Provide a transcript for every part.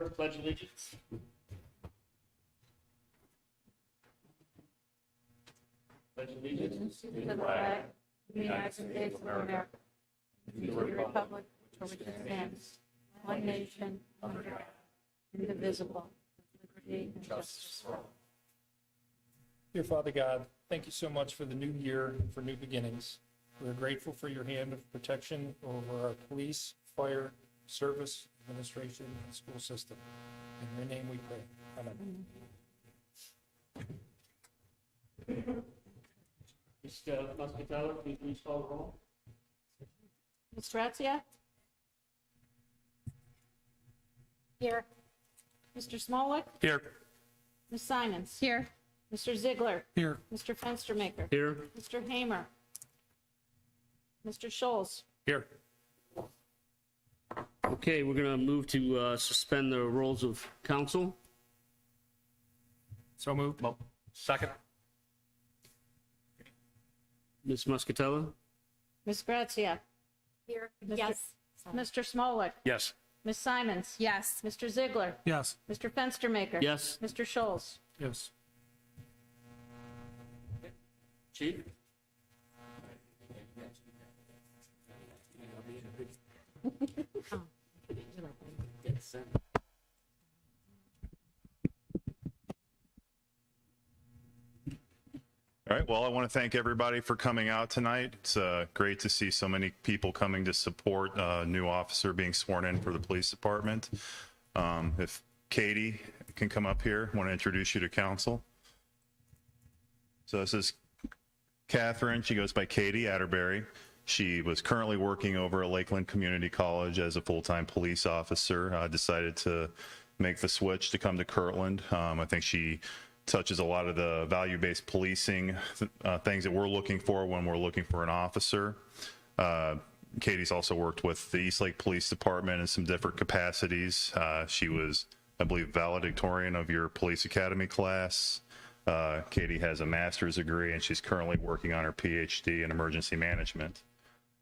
clerk pledge allegiance? Pledge allegiance To the flag of the United States of America, and to the republic for which it stands, one nation, under God, indivisible, with liberty and justice for all. Dear Father God, thank you so much for the new year and for new beginnings. We are grateful for your hand of protection over our police, fire, service, administration, and school system. In your name we pray. Amen. Ms. Muscatello, please call the roll. Ms. Grazia? Here. Mr. Smolak? Here. Ms. Simons? Here. Mr. Ziegler? Here. Mr. Fenstermaker? Here. Mr. Hamer? Mr. Scholes? Here. Okay, we're going to move to suspend the roles of council. So moved. Second. Ms. Muscatello? Ms. Grazia? Here. Mr. Yes. Mr. Smolak? Yes. Ms. Simons? Yes. Mr. Ziegler? Yes. Mr. Fenstermaker? Yes. Mr. Scholes? Yes. Chief? All right. Well, I want to thank everybody for coming out tonight. It's great to see so many people coming to support a new officer being sworn in for the police department. If Katie can come up here, I want to introduce you to council. So this is Catherine. She goes by Katie Atterbury. She was currently working over at Lakeland Community College as a full-time police officer. Decided to make the switch to come to Kirtland. I think she touches a lot of the value-based policing things that we're looking for when we're looking for an officer. Katie's also worked with the Eastlake Police Department in some different capacities. She was, I believe, valedictorian of your police academy class. Katie has a master's degree and she's currently working on her PhD in emergency management.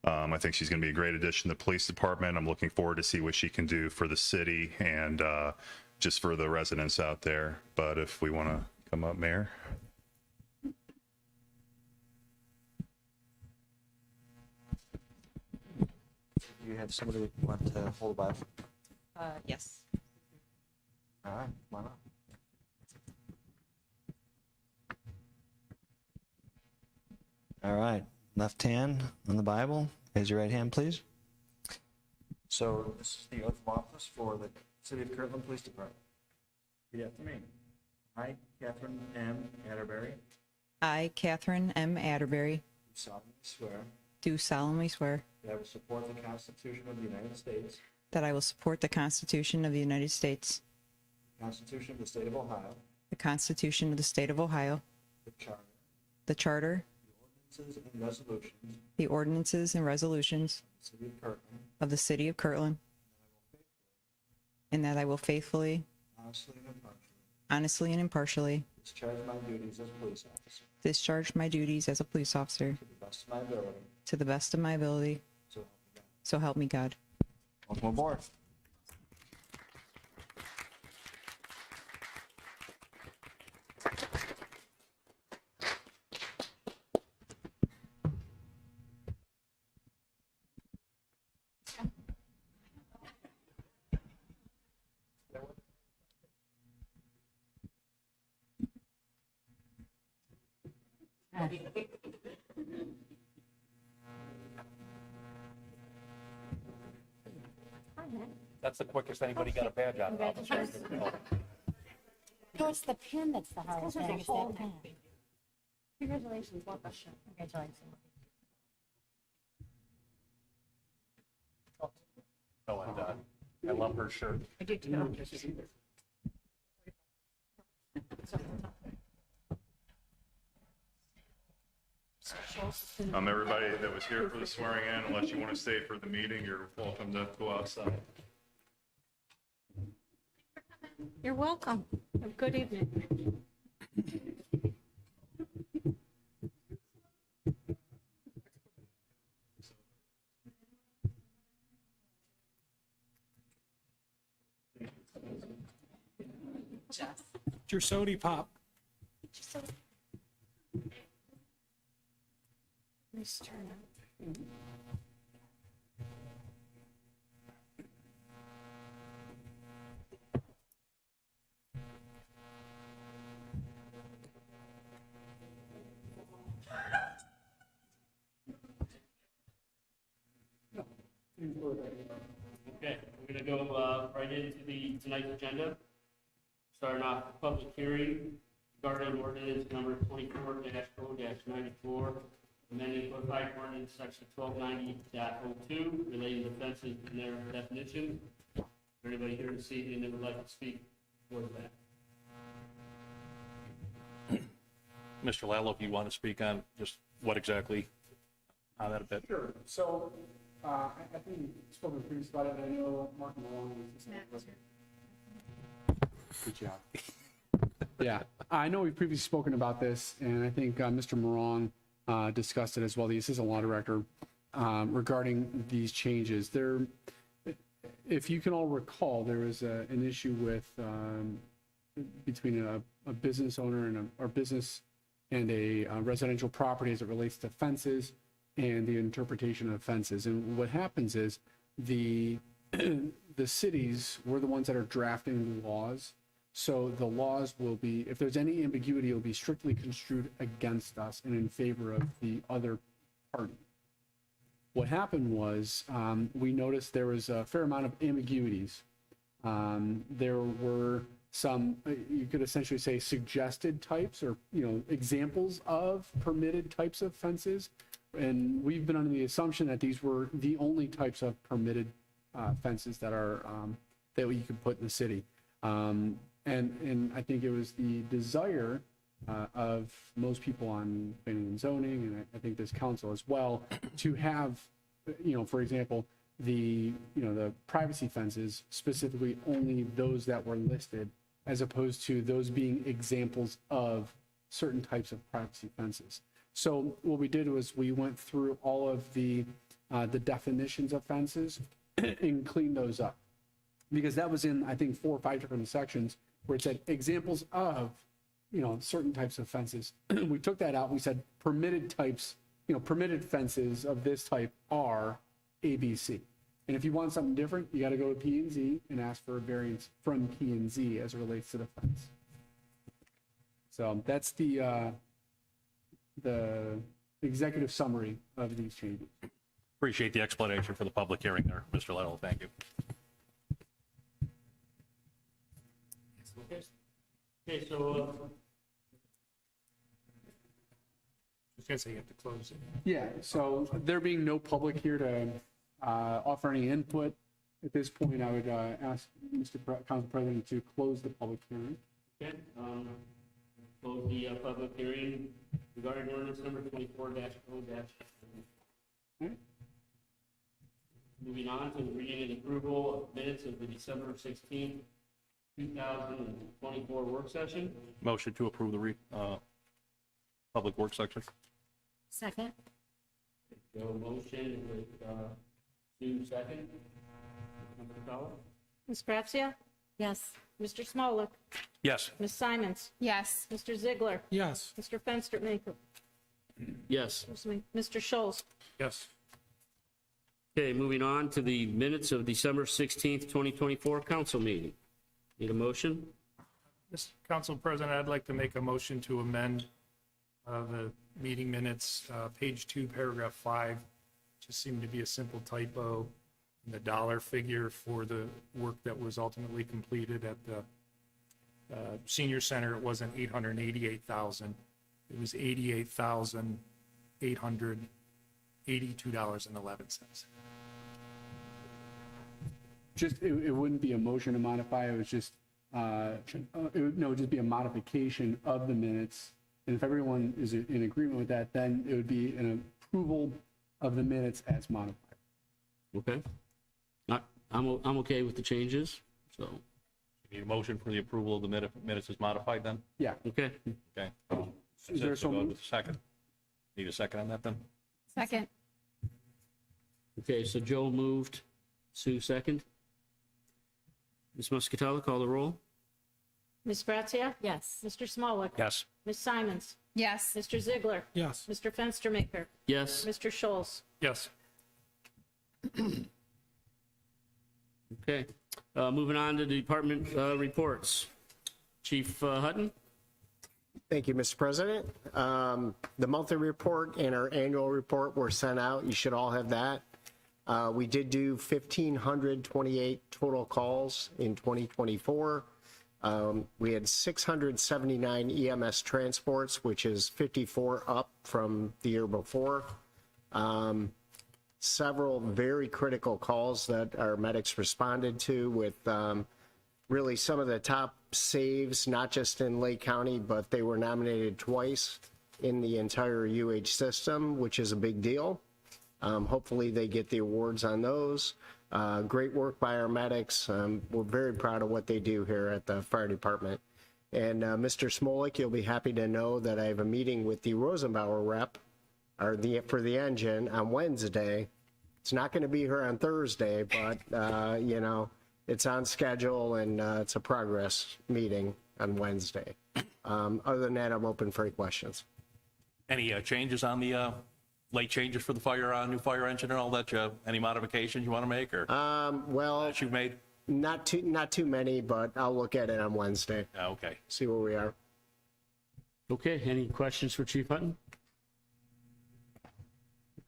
I think she's going to be a great addition to the police department. I'm looking forward to see what she can do for the city and just for the residents out there. But if we want to come up, Mayor. Do you have somebody that want to hold the Bible? Yes. All right, come on up. All right, left hand on the Bible. Raise your right hand, please. So this is the oath of office for the City of Kirtland Police Department. Repeat after me. I, Catherine M. Atterbury, I, Catherine M. Atterbury, solemnly swear do solemnly swear that I will support the Constitution of the United States, that I will support the Constitution of the United States, the Constitution of the State of Ohio, the Constitution of the State of Ohio, the Charter, the Charter, ordinances and resolutions the ordinances and resolutions of the City of Kirtland, of the City of Kirtland, and that I will faithfully, honestly and impartially honestly and impartially discharge my duties as police officer discharge my duties as a police officer to the best of my ability, to the best of my ability, so help me God. so help me God. Welcome aboard. That's the quickest anybody got a badge out of officer. No, it's the pin that's the hardest thing. It's that pin. Congratulations, welcome. Congratulations. Oh, and I love her shirt. I do too. Everybody that was here for the swearing in, unless you want to stay for the meeting, you're welcome to go outside. You're welcome. Have a good evening. Jess. It's your sody pop. Nice turnout. Okay, we're gonna go right into tonight's agenda. Starting off, public hearing regarding ordinance number 24-0-94, amending codified ordinance section 1290.02 relating to fences and their definition. Is there anybody here this evening that would like to speak for that? Mr. Lallo, if you want to speak on just what exactly on that a bit. Sure. So, I think you spoke with previous about it, I know Mark Malone was. Good job. Yeah, I know we've previously spoken about this, and I think Mr. Morong discussed it as well, the assistant law director, regarding these changes. There, if you can all recall, there was an issue with between a business owner and or business and a residential property as it relates to fences and the interpretation of fences. And what happens is the cities were the ones that are drafting the laws. So the laws will be, if there's any ambiguity, it will be strictly construed against us and in favor of the other party. What happened was we noticed there was a fair amount of ambiguities. There were some, you could essentially say, suggested types or, examples of permitted types of fences. And we've been under the assumption that these were the only types of permitted fences that are that you could put in the city. And I think it was the desire of most people on planning and zoning, and I think this council as well, to have, for example, the privacy fences, specifically only those that were listed, as opposed to those being examples of certain types of privacy fences. So what we did was we went through all of the definitions of fences and cleaned those up, because that was in, I think, 4 or 5 different sections where it said examples of, certain types of fences. We took that out and we said permitted types, permitted fences of this type are ABC. And if you want something different, you got to go to P&Z and ask for a variance from P&Z as it relates to the fence. So that's the executive summary of these changes. Appreciate the explanation for the public hearing there, Mr. Lallo. Thank you. Okay, so, Just gonna say you have to close it. Yeah, so there being no public here to offer any input, at this point, I would ask Mr. Council President to close the public hearing. okay, close the public hearing regarding ordinance number 24-0-. Alright. Moving on to the reading and approval of minutes of the December 16th, 2024 work session. Motion to approve the public works section. Second? Joe motion with Sue second. Mr. Fowler? Ms. Grazia? Yes. Mr. Smolak? Yes. Ms. Simons? Yes. Mr. Ziegler? Yes. Mr. Fenstermaker? Yes. Mr. Schultz? Yes. Okay, moving on to the minutes of December 16th, 2024 council meeting. Need a motion? Mr. Council President, I'd like to make a motion to amend the meeting minutes, page 2, paragraph 5. Just seemed to be a simple typo in the dollar figure for the work that was ultimately completed at the senior center. It wasn't 888,000. It was $88,882.11. Just, it wouldn't be a motion to modify, it was just, it would just be a modification of the minutes. And if everyone is in agreement with that, then it would be an approval of the minutes as modified. Okay. I'm okay with the changes, so, You need a motion for the approval of the minutes as modified then? Yeah. okay. Okay. Is there So so go moved? with the second. Need a second on that then? Second? Okay, so Joe moved, Sue second. Ms. Muscatella, call the roll. Ms. Grazia? Yes. Mr. Smolak? Yes. Ms. Simons? Yes. Mr. Ziegler? Yes. Mr. Fenstermaker? Yes. Mr. Schultz? Yes. Okay. Moving on to the department reports. Chief Hutton? Thank you, Mr. President. The monthly report and our annual report were sent out. You should all have that. We did do 1,528 total calls in 2024. We had 679 EMS transports, which is 54 up from the year before. Several very critical calls that our medics responded to with really some of the top saves, not just in Lake County, but they were nominated twice in the entire UH system, which is a big deal. Hopefully they get the awards on those. Great work by our medics. We're very proud of what they do here at the fire department. And Mr. Smolik, you'll be happy to know that I have a meeting with the Rosenbauer rep for the engine on Wednesday. It's not going to be here on Thursday, but it's on schedule and it's a progress meeting on Wednesday. Other than that, I'm open for any questions. Any changes on the late changes for the new fire engine and all that? Any modifications you want to make or Well, that you've made? not too many, but I'll look at it on Wednesday, Okay. see where we are. Okay, any questions for Chief Hutton?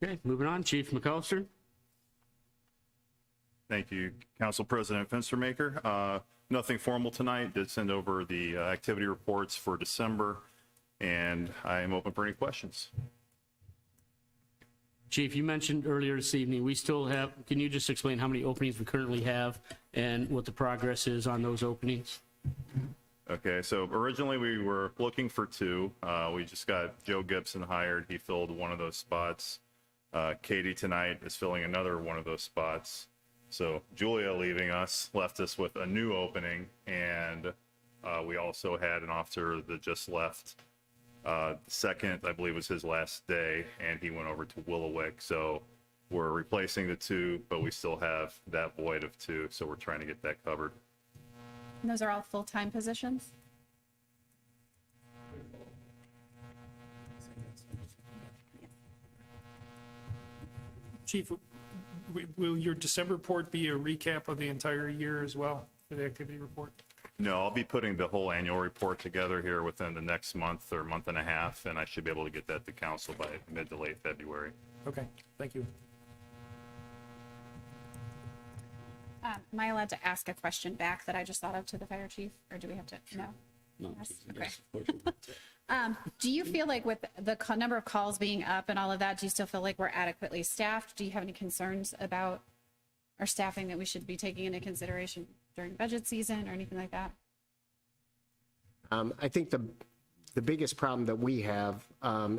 Okay, moving on. Chief McAllister? Thank you, Council President Fenstermaker. Nothing formal tonight. Did send over the activity reports for December, and I am open for any questions. Chief, you mentioned earlier this evening, we still have, can you just explain how many openings we currently have and what the progress is on those openings? Okay, so originally we were looking for 2. We just got Joe Gibson hired. He filled one of those spots. Katie tonight is filling another one of those spots. So Julia leaving us left us with a new opening, and we also had an officer that just left. Second, I believe, was his last day, and he went over to Willowick. So we're replacing the 2, but we still have that void of 2, so we're trying to get that covered. And those are all full-time positions? Chief, will your December report be a recap of the entire year as well for the activity report? No, I'll be putting the whole annual report together here within the next month or month and a half, and I should be able to get that to council by mid to late February. Okay, thank you. Am I allowed to ask a question back that I just thought of to the fire chief, or do we have to? No. No, Yes, yes, okay. of course. Do you feel like with the number of calls being up and all of that, do you still feel like we're adequately staffed? Do you have any concerns about our staffing that we should be taking into consideration during budget season or anything like that? I think the biggest problem that we have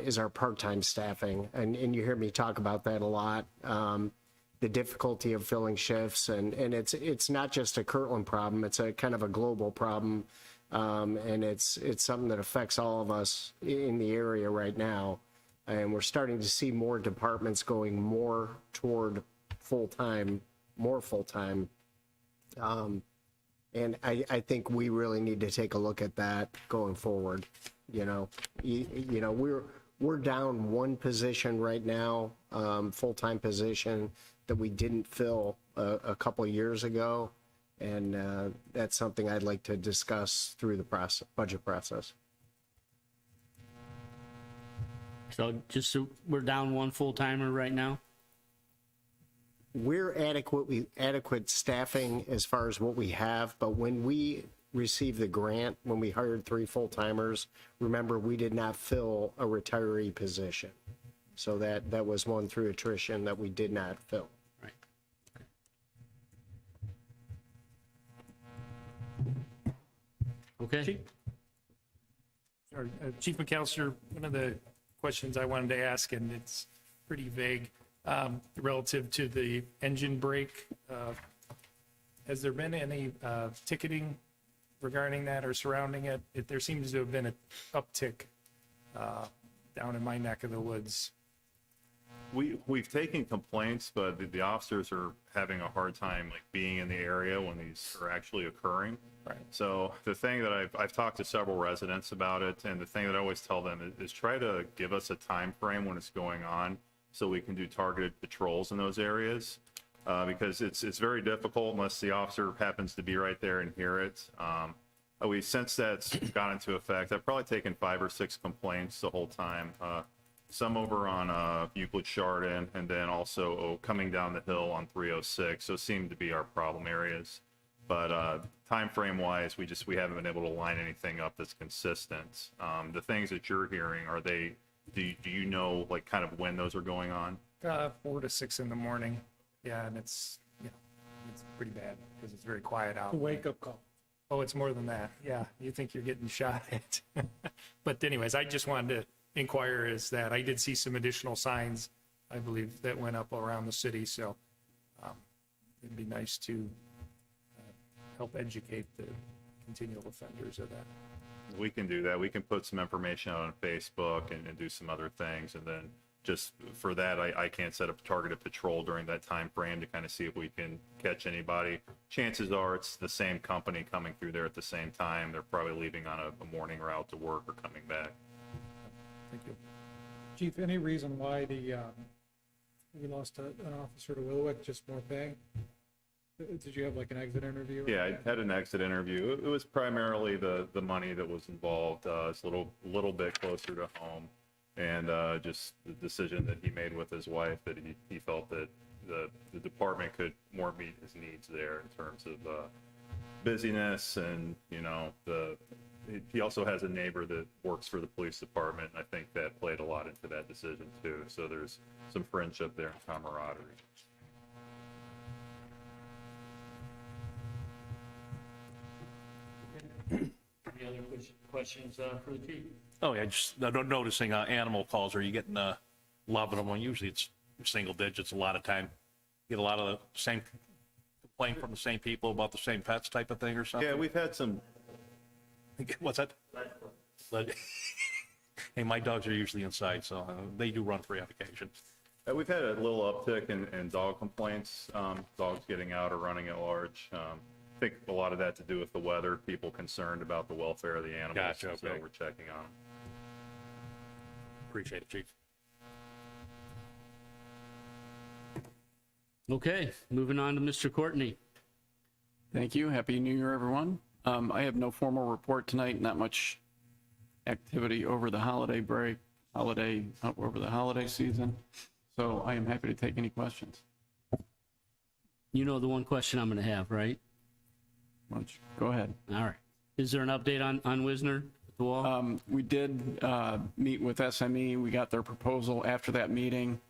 is our part-time staffing, and you hear me talk about that a lot. The difficulty of filling shifts, and it's not just a Kirtland problem; it's a kind of a global problem, and it's something that affects all of us in the area right now. And we're starting to see more departments going more toward more full-time. And I think we really need to take a look at that going forward. We're down one position right now, full-time position that we didn't fill a couple of years ago. And that's something I'd like to discuss through the budget process. So we're down one full-timer right now? We're adequate staffing as far as what we have, but when we received the grant, when we hired 3 full-timers, remember, we did not fill a retiree position. So that was one through attrition that we did not fill. Right. Okay. Chief McAllister, one of the questions I wanted to ask, and it's pretty vague, relative to the engine brake. Has there been any ticketing regarding that or surrounding it? There seems to have been an uptick down in my neck of the woods. We've taken complaints, but the officers are having a hard time like being in the area when these are actually occurring. Right. So the thing that I've talked to several residents about it, and the thing that I always tell them is try to give us a time frame when it's going on so we can do targeted patrols in those areas. Because it's very difficult unless the officer happens to be right there and hear it. Since that's gone into effect, I've probably taken 5 or 6 complaints the whole time. Some over on Euclid Chardon, and then also coming down the hill on 306. So seem to be our problem areas. But time frame wise, we haven't been able to line anything up that's consistent. The things that you're hearing, do you know like kind of when those are going on? 4 to 6 in the morning. Yeah, and it's pretty bad because it's very quiet out. Wake-up call. Oh, it's more than that. Yeah, you think you're getting shot at. But anyways, I just wanted to inquire is that I did see some additional signs, I believe, that went up around the city. So it'd be nice to help educate the continual offenders of that. We can do that. We can put some information out on Facebook and do some other things. And then just for that, I can't set up a targeted patrol during that time frame to kind of see if we can catch anybody. Chances are it's the same company coming through there at the same time. They're probably leaving on a morning route to work or coming back. Thank you. Chief, any reason why we lost an officer to Willowick, just more pay? Did you have like an exit interview? Yeah, I had an exit interview. It was primarily the money that was involved. It's a little bit closer to home. And just the decision that he made with his wife that he felt that the department could more meet his needs there in terms of busyness, and he also has a neighbor that works for the police department, and I think that played a lot into that decision too. So there's some friendship there and camaraderie. Any other questions for the chief? Oh, yeah, just noticing animal calls. Are you getting a lot of them? Well, usually it's single digits. A lot of time, you get a lot of the same complaint from the same people about the same pets type of thing or something. Yeah, we've had some. What's that? Hey, my dogs are usually inside, so they do run free on occasion. We've had a little uptick in dog complaints, dogs getting out or running at large. I think a lot of that to do with the weather, people concerned about the welfare of the animals. Gotcha, So okay. we're checking on them. Appreciate it, Chief. Okay, moving on to Mr. Courtney. Thank you. Happy New Year, everyone. I have no formal report tonight, not much activity over the holiday break, over the holiday season. So I am happy to take any questions. You know the one question I'm going to have, right? Why don't you go ahead. All right. Is there an update on Wisner at the wall? We did meet with SME. We got their proposal after that meeting.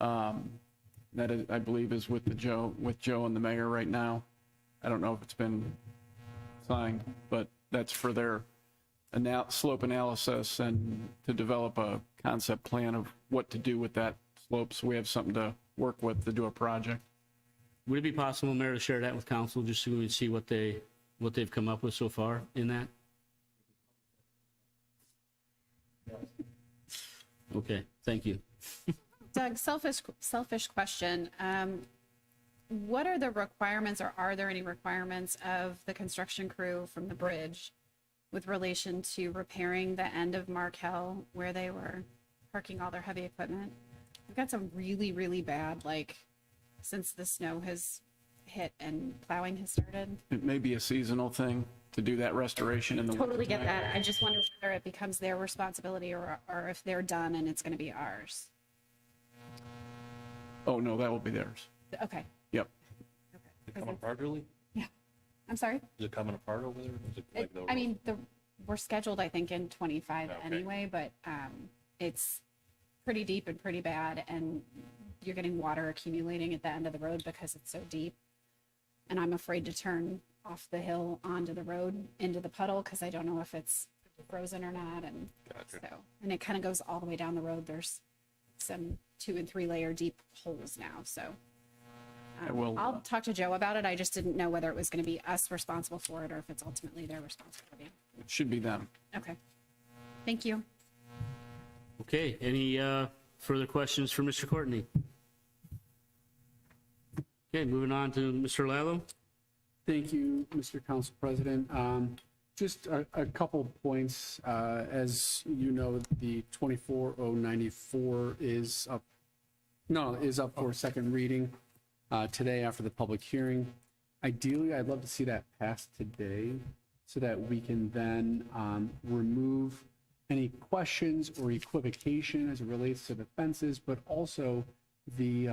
That is, I believe, is with Joe and the mayor right now. I don't know if it's been signed, but that's for their slope analysis and to develop a concept plan of what to do with that slope. So we have something to work with to do a project. Would it be possible, Mayor, to share that with council just so we can see what they've come up with so far in that? Okay, thank you. Doug, selfish question. What are the requirements, or are there any requirements of the construction crew from the bridge with relation to repairing the end of Markel where they were parking all their heavy equipment? We've got some really, really bad, since the snow has hit and plowing has started. It may be a seasonal thing to do that restoration in the Totally get wintertime. that. I just wonder whether it becomes their responsibility or if they're done and it's going to be ours. Oh, no, that will be theirs. Okay. Yep. Is it coming apart, Julie? I'm sorry? Is it coming apart over there? Is it like the- I mean, we're scheduled, I think, in 25 Okay. anyway, but it's pretty deep and pretty bad, and you're getting water accumulating at the end of the road because it's so deep. And I'm afraid to turn off the hill onto the road into the puddle because I don't know if it's frozen or not. And Gotcha. and it kind of goes all the way down the road. There's some 2 and 3 layer deep holes now. So I will, I'll talk to Joe about it. I just didn't know whether it was going to be us responsible for it or if it's ultimately their responsibility. it should be them. Okay. Thank you. Okay, any Further questions for Mr. Courtney? Okay, moving on to Mr. Lallo. Thank you, Mr. Council President. Just a couple points. As you know, the 24094 is up for second reading today after the public hearing. Ideally, I'd love to see that passed today so that we can then remove any questions or equivocation as it relates to the fences, but also the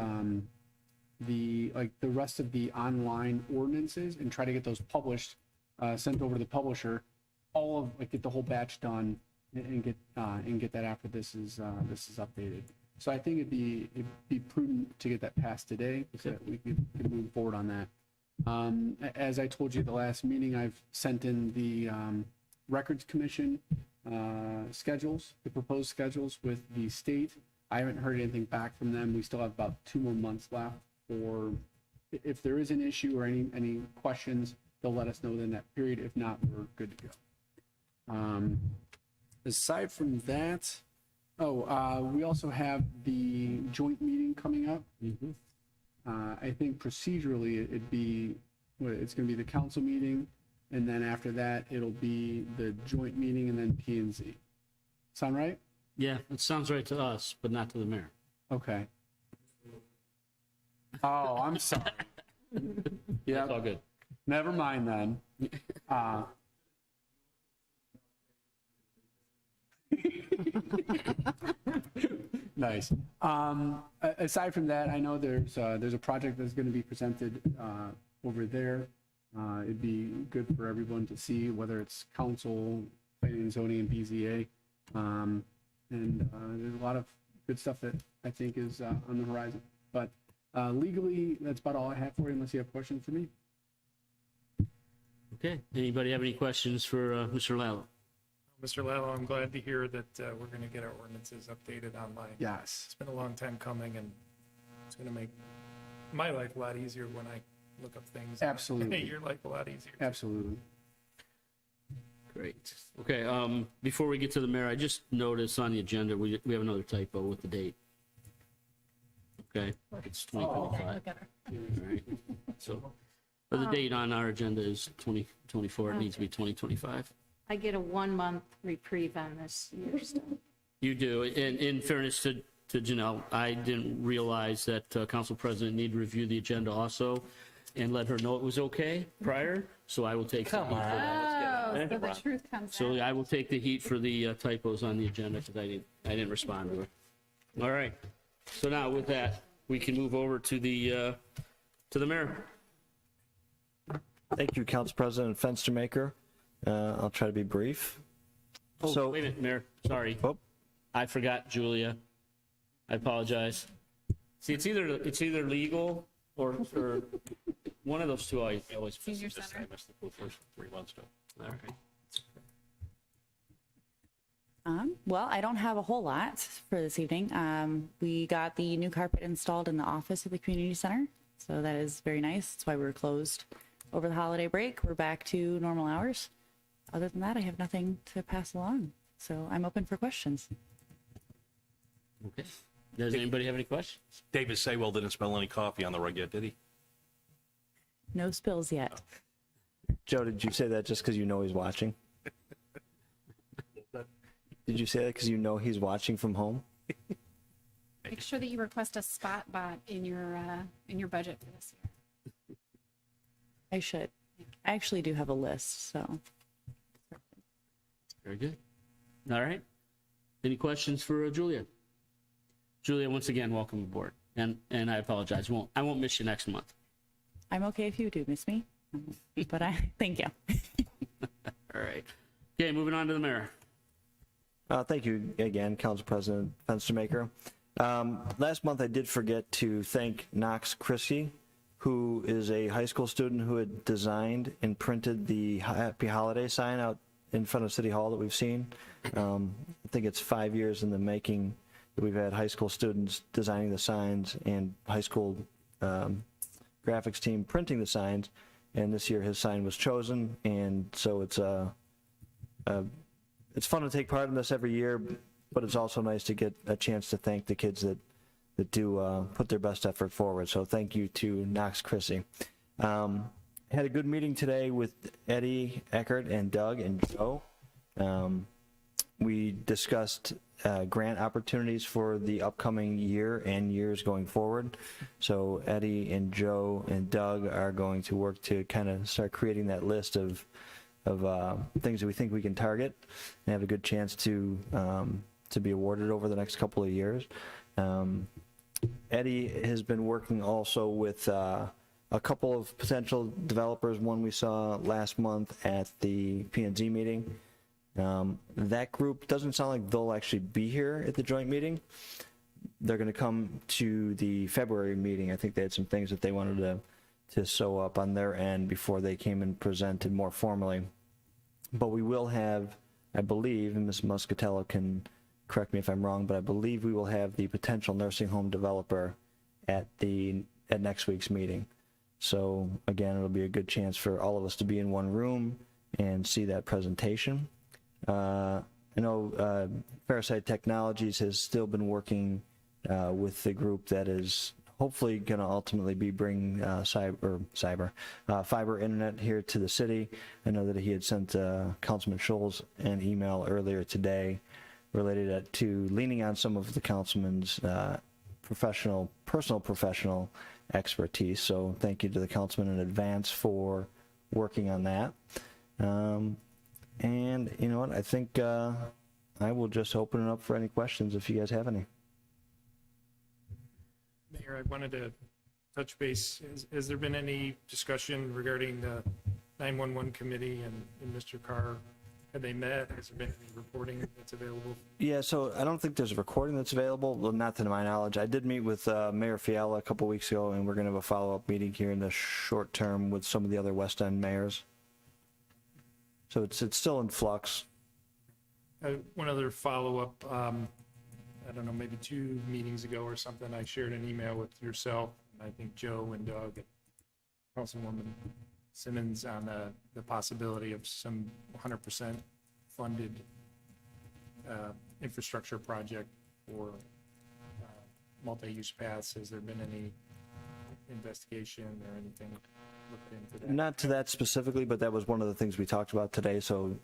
rest of the online ordinances, and try to get those published, sent over to the publisher, get the whole batch done and get that after this is updated. So I think it'd be prudent to get that passed today so that we could move forward on that. As I told you at the last meeting, I've sent in the Records Commission schedules, the proposed schedules with the state. I haven't heard anything back from them. We still have about 2 more months left. Or if there is an issue or any questions, they'll let us know in that period. If not, we're good to go. Aside from that, we also have the joint meeting coming up. I think procedurally it's going to be the council meeting, and then after that it'll be the joint meeting and then P&Z. Sound right? Yeah, it sounds right to us, but not to the mayor. Okay. Oh, I'm sorry. Yeah, It's all good. never mind then. Nice. Aside from that, I know there's a project that's going to be presented over there. It'd be good for everyone to see, whether it's council, planning and zoning, and BZA. And there's a lot of good stuff that I think is on the horizon. But legally, that's about all I have for you, unless you have questions for me. Okay, anybody have any questions for Mr. Lallo? Mr. Lallo, I'm glad to hear that we're going to get our ordinances updated online. Yes. It's been a long time coming, and it's going to make my life a lot easier when I look up things. Absolutely. Make your life a lot easier. Absolutely. Great. Okay, before we get to the mayor, I just noticed on the agenda, we have another typo with the date. Okay, it's 2025. All right. So, but the date on our agenda is 2024. It needs to be 2025. I get a 1-month reprieve on this year's stuff. You do. And in fairness to Janelle, I didn't realize that Council President needed to review the agenda also and let her know it was okay prior. So I will take the heat for that. Oh, so the truth comes So out. I will take the heat for the typos on the agenda because I didn't respond to her. All right. So now with that, we can move over to the mayor. Thank you, Council President Fenstermaker. I'll try to be brief. Oh, wait a minute, Mayor. Sorry. Oh. I forgot Julia. I apologize. See, it's either legal or one of those two. I always miss. Senior Just, center. I missed the first 3 months though. All right. Well, I don't have a whole lot for this evening. We got the new carpet installed in the office at the community center, so that is very nice. That's why we were closed over the holiday break. We're back to normal hours. Other than that, I have nothing to pass along, so I'm open for questions. Okay. Does anybody have any questions? David Saywell didn't spill any coffee on the rug yet, did he? No spills yet. Joe, did you say that just because you know he's watching? Did you say that because you know he's watching from home? Make sure that you request a spot bot in your budget for this year. I should. I actually do have a list, so. Very good. All right. Any questions for Julia? Julia, once again, welcome aboard. And I apologize. I won't miss you next month. I'm okay if you do miss me, but thank you. All right. Okay, moving on to the mayor. Thank you again, Council President Fenstermaker. Last month I did forget to thank Knox Christie, who is a high school student who had designed and printed the Happy Holiday sign out in front of City Hall that we've seen. I think it's 5 years in the making that we've had high school students designing the signs and high school graphics team printing the signs. And this year his sign was chosen, and so it's fun to take part in this every year. but it's also nice to get a chance to thank the kids that do put their best effort forward. So thank you to Knox Chrissy. Had a good meeting today with Eddie Eckert and Doug and Joe. We discussed grant opportunities for the upcoming year and years going forward. So Eddie and Joe and Doug are going to work to kind of start creating that list of things that we think we can target and have a good chance to be awarded over the next couple of years. Eddie has been working also with a couple of potential developers, one we saw last month at the P&Z meeting. That group doesn't sound like they'll actually be here at the joint meeting. They're going to come to the February meeting. I think they had some things that they wanted to sew up on their end before they came and presented more formally. But we will have, I believe, and Ms. Muscatello can correct me if I'm wrong, but I believe we will have the potential nursing home developer at next week's meeting. So again, it'll be a good chance for all of us to be in one room and see that presentation. I know Farsight Technologies has still been working with the group that is hopefully going to ultimately be bringing fiber internet here to the city. I know that he had sent Councilman Scholes an email earlier today related to leaning on some of the councilman's personal professional expertise. So thank you to the councilman in advance for working on that. And you know what, I think I will just open it up for any questions if you guys have any. Mayor, I wanted to touch base. Has there been any discussion regarding the 911 committee and Mr. Carr? Have they met? Has there been any reporting that's available? Yeah, so I don't think there's a recording that's available, well, not to my knowledge. I did meet with Mayor Fiala a couple weeks ago, and we're going to have a follow-up meeting here in the short term with some of the other West End mayors. So it's still in flux. One other follow-up, I don't know, maybe 2 meetings ago or something, I shared an email with yourself, and I think Joe and Doug and Councilwoman Simmons on the possibility of some 100% funded infrastructure project for multi-use paths. Has there been any investigation or anything looked into that? Not to that specifically, but that was one of the things we talked about today. So,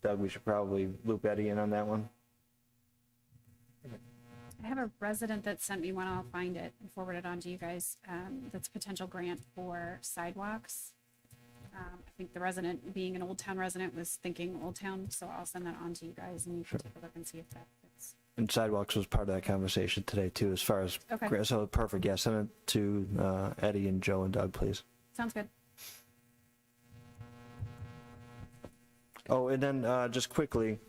Doug, we should probably loop Eddie in on that one. I have a resident that sent me one. I'll find it and forward it on to you guys. That's a potential grant for sidewalks. I think the resident, being an Old Town resident, was thinking Old Town, so I'll send that on to you guys and you can take a look and see if that fits. And sidewalks was part of that conversation today too, as far as Okay. so perfect. Yeah, send it to Eddie and Joe and Doug, please. Sounds good. Oh, and then just quickly,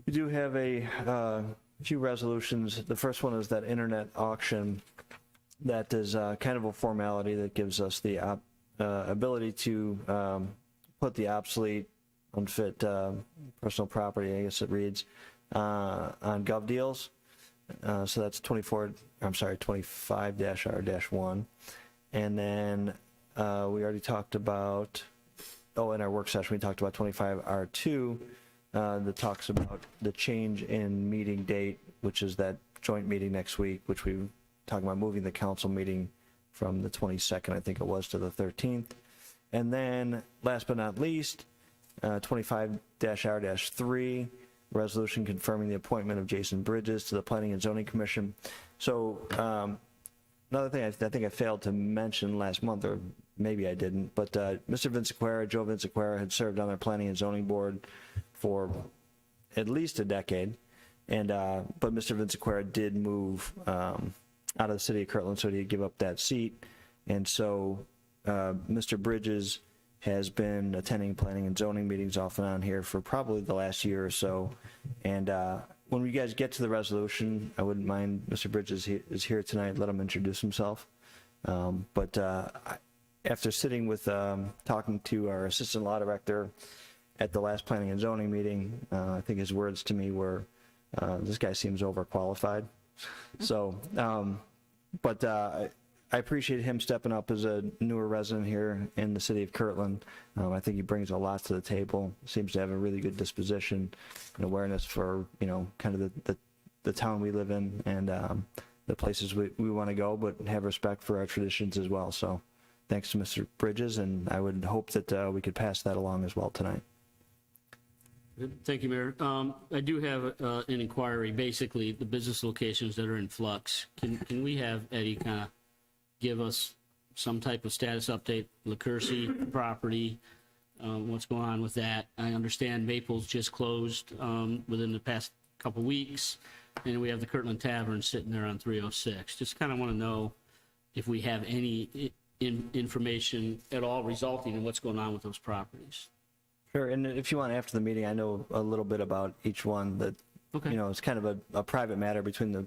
we do have a few resolutions. The first one is that internet auction. That is kind of a formality that gives us the ability to put the obsolete, unfit personal property, I guess it reads, on Gov Deals. So that's 25-R-1. And then we already talked about, in our work session, we talked about 25-R-2 that talks about the change in meeting date, which is that joint meeting next week, which we talking about moving the council meeting from the 22nd, I think it was, to the 13th. And then, last but not least, 25-R-3, resolution confirming the appointment of Jason Bridges to the Planning and Zoning Commission. So, another thing I think I failed to mention last month, or maybe I didn't, but Mr. Vinciquerra, Joe Vinciquerra, had served on our Planning and Zoning Board for at least a decade. And but Mr. Vinciquerra did move out of the city of Kirtland, so he'd give up that seat. And so Mr. Bridges has been attending planning and zoning meetings off and on here for probably the last year or so. And when you guys get to the resolution, I wouldn't mind, Mr. Bridges is here tonight, let him introduce himself. But after sitting with, talking to our assistant law director at the last planning and zoning meeting, I think his words to me were, this guy seems overqualified. So, but I appreciate him stepping up as a newer resident here in the city of Kirtland. I think he brings a lot to the table, seems to have a really good disposition and awareness for, kind of the town we live in and the places we want to go, but have respect for our traditions as well. So thanks to Mr. Bridges, and I would hope that we could pass that along as well tonight. Thank you, Mayor. I do have an inquiry, basically the business locations that are in flux. Can we have Eddie kind of give us some type of status update? LaCursi property, what's going on with that? I understand Maples just closed within the past couple weeks, and we have the Kirtland Tavern sitting there on 306. Just kind of want to know if we have any information at all resulting in what's going on with those properties. Sure, and if you want, after the meeting, I know a little bit about each one that, Okay. it's kind of a private matter between the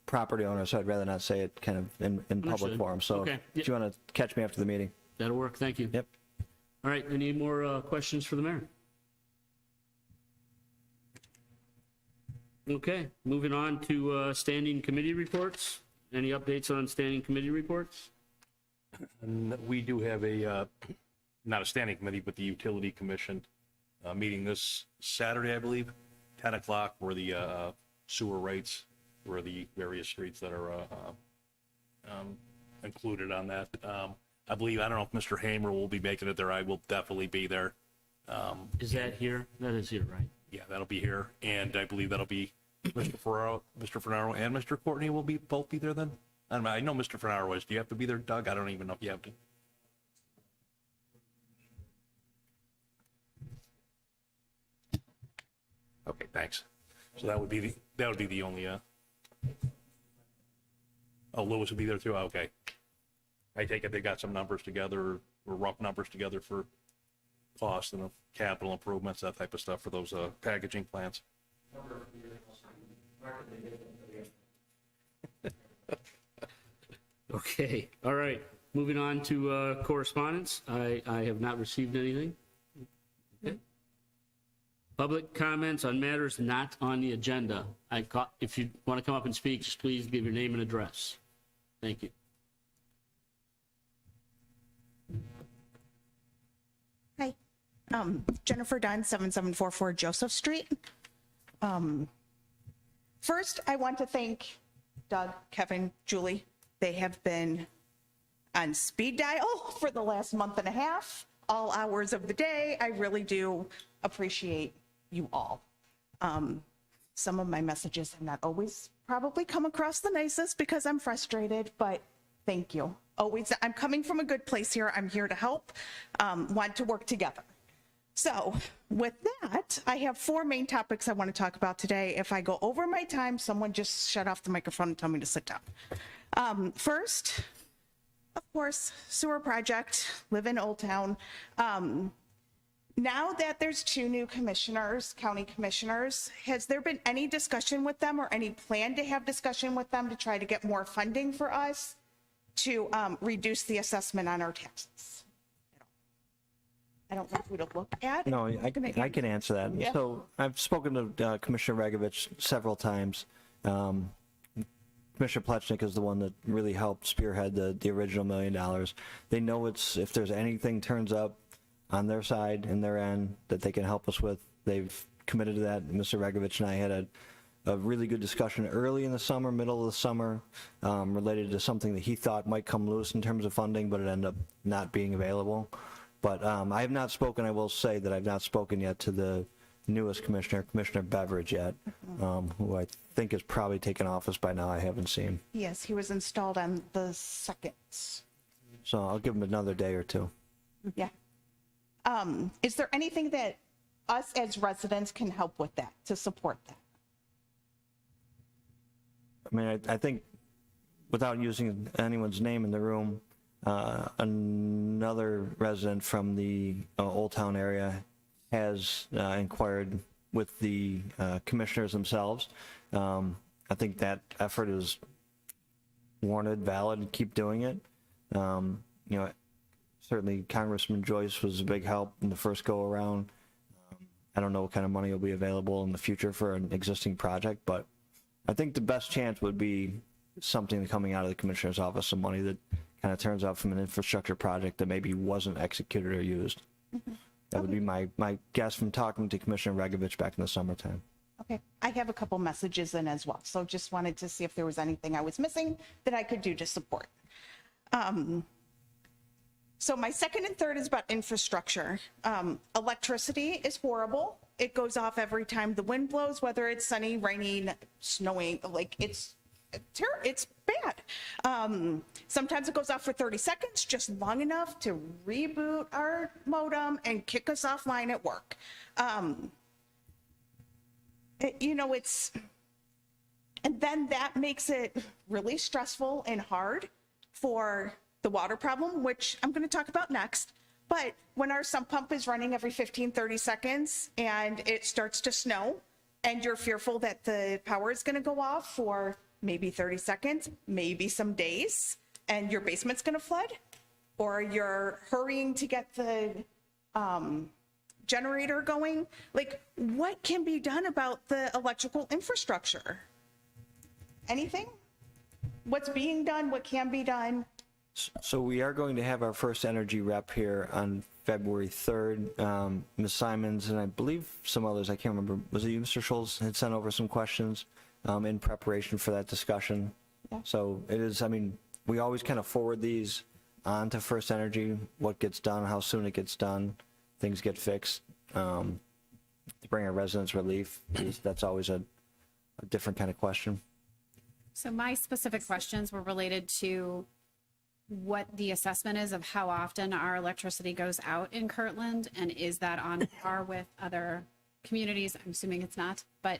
property owner, so I'd rather not say it kind of in public Understood. forum. So Okay. if you want to catch me after the meeting. That'll work. Thank you. Yep. All right. Any more questions for the mayor? Okay. Moving on to standing committee reports. Any updates on standing committee reports? And we do have not a standing committee, but the utility commission meeting this Saturday, I believe, 10 o'clock, where the sewer rates, where the various streets that are included on that. I believe, I don't know if Mr. Hamer will be making it there. I will definitely be there. Is that here? That is here, right? Yeah, that'll be here. And I believe that'll be Mr. Ferraro and Mr. Courtney will both be there then? I know Mr. Ferraro is. Do you have to be there, Doug? I don't even know if you have to. Okay, thanks. So that would be the only, oh, Lewis would be there too? Okay. I take it they got some numbers together, or rough numbers together for cost and capital improvements, that type of stuff for those packaging plants. Okay. All right. Moving on to correspondence. I have not received anything. Okay. Public comments on matters not on the agenda. If you want to come up and speak, just please give your name and address. Thank you. Hi, Jennifer Dunn, 7744 Joseph Street. First, I want to thank Doug, Kevin, Julie. They have been on speed dial for the last month and a half, all hours of the day. I really do appreciate you all. Some of my messages have not always probably come across the nicest because I'm frustrated, but thank you. Always, I'm coming from a good place here. I'm here to help, want to work together. So with that, I have 4 main topics I want to talk about today. If I go over my time, someone just shut off the microphone and tell me to sit down. First, of course, sewer project, live in Old Town. Now that there's 2 new commissioners, county commissioners, has there been any discussion with them or any plan to have discussion with them to try to get more funding for us to reduce the assessment on our taxes? I don't know who to look at. No, I can answer that. Yeah. So I've spoken to Commissioner Regovich several times. Commissioner Plechnik is the one that really helped spearhead the original $1 million. They know if there's anything turns up on their side and their end that they can help us with, they've committed to that. Mr. Regovich and I had a really good discussion early in the summer, middle of the summer, related to something that he thought might come loose in terms of funding, but it ended up not being available. But I have not spoken, I will say that I've not spoken yet to the newest commissioner, Commissioner Beveridge yet, who I think has probably taken office by now. I haven't seen. Yes, he was installed on the 2nd. So I'll give him another day or 2. Yeah. Is there anything that us as residents can help with that, to support that? I mean, I think without using anyone's name in the room, another resident from the Old Town area has inquired with the commissioners themselves. I think that effort is warranted, valid, and keep doing it. Certainly Congressman Joyce was a big help in the first go around. I don't know what kind of money will be available in the future for an existing project, but I think the best chance would be something coming out of the commissioner's office, some money that kind of turns out from an infrastructure project that maybe wasn't executed or used. That would be my guess from talking to Commissioner Regovich back in the summertime. Okay, I have a couple messages in as well, so just wanted to see if there was anything I was missing that I could do to support. So my second and third is about infrastructure. Electricity is horrible. It goes off every time the wind blows, whether it's sunny, raining, snowing, like it's bad. Sometimes it goes off for 30 seconds, just long enough to reboot our modem and kick us offline at work. And then that makes it really stressful and hard for the water problem, which I'm going to talk about next. But when our sump pump is running every 15, 30 seconds and it starts to snow and you're fearful that the power is going to go off for maybe 30 seconds, maybe some days, and your basement's going to flood, or you're hurrying to get the generator going, like what can be done about the electrical infrastructure? Anything? What's being done? What can be done? So we are going to have our first energy rep here on February 3rd. Ms. Simons and I believe some others, I can't remember, was it you, Mr. Schultz, had sent over some questions in preparation for that discussion. Yeah. So it is, I mean, we always kind of forward these on to First Energy, what gets done, how soon it gets done, things get fixed. To bring our residents relief, that's always a different kind of question. So my specific questions were related to what the assessment is of how often our electricity goes out in Kirtland, and is that on par with other communities? I'm assuming it's not, but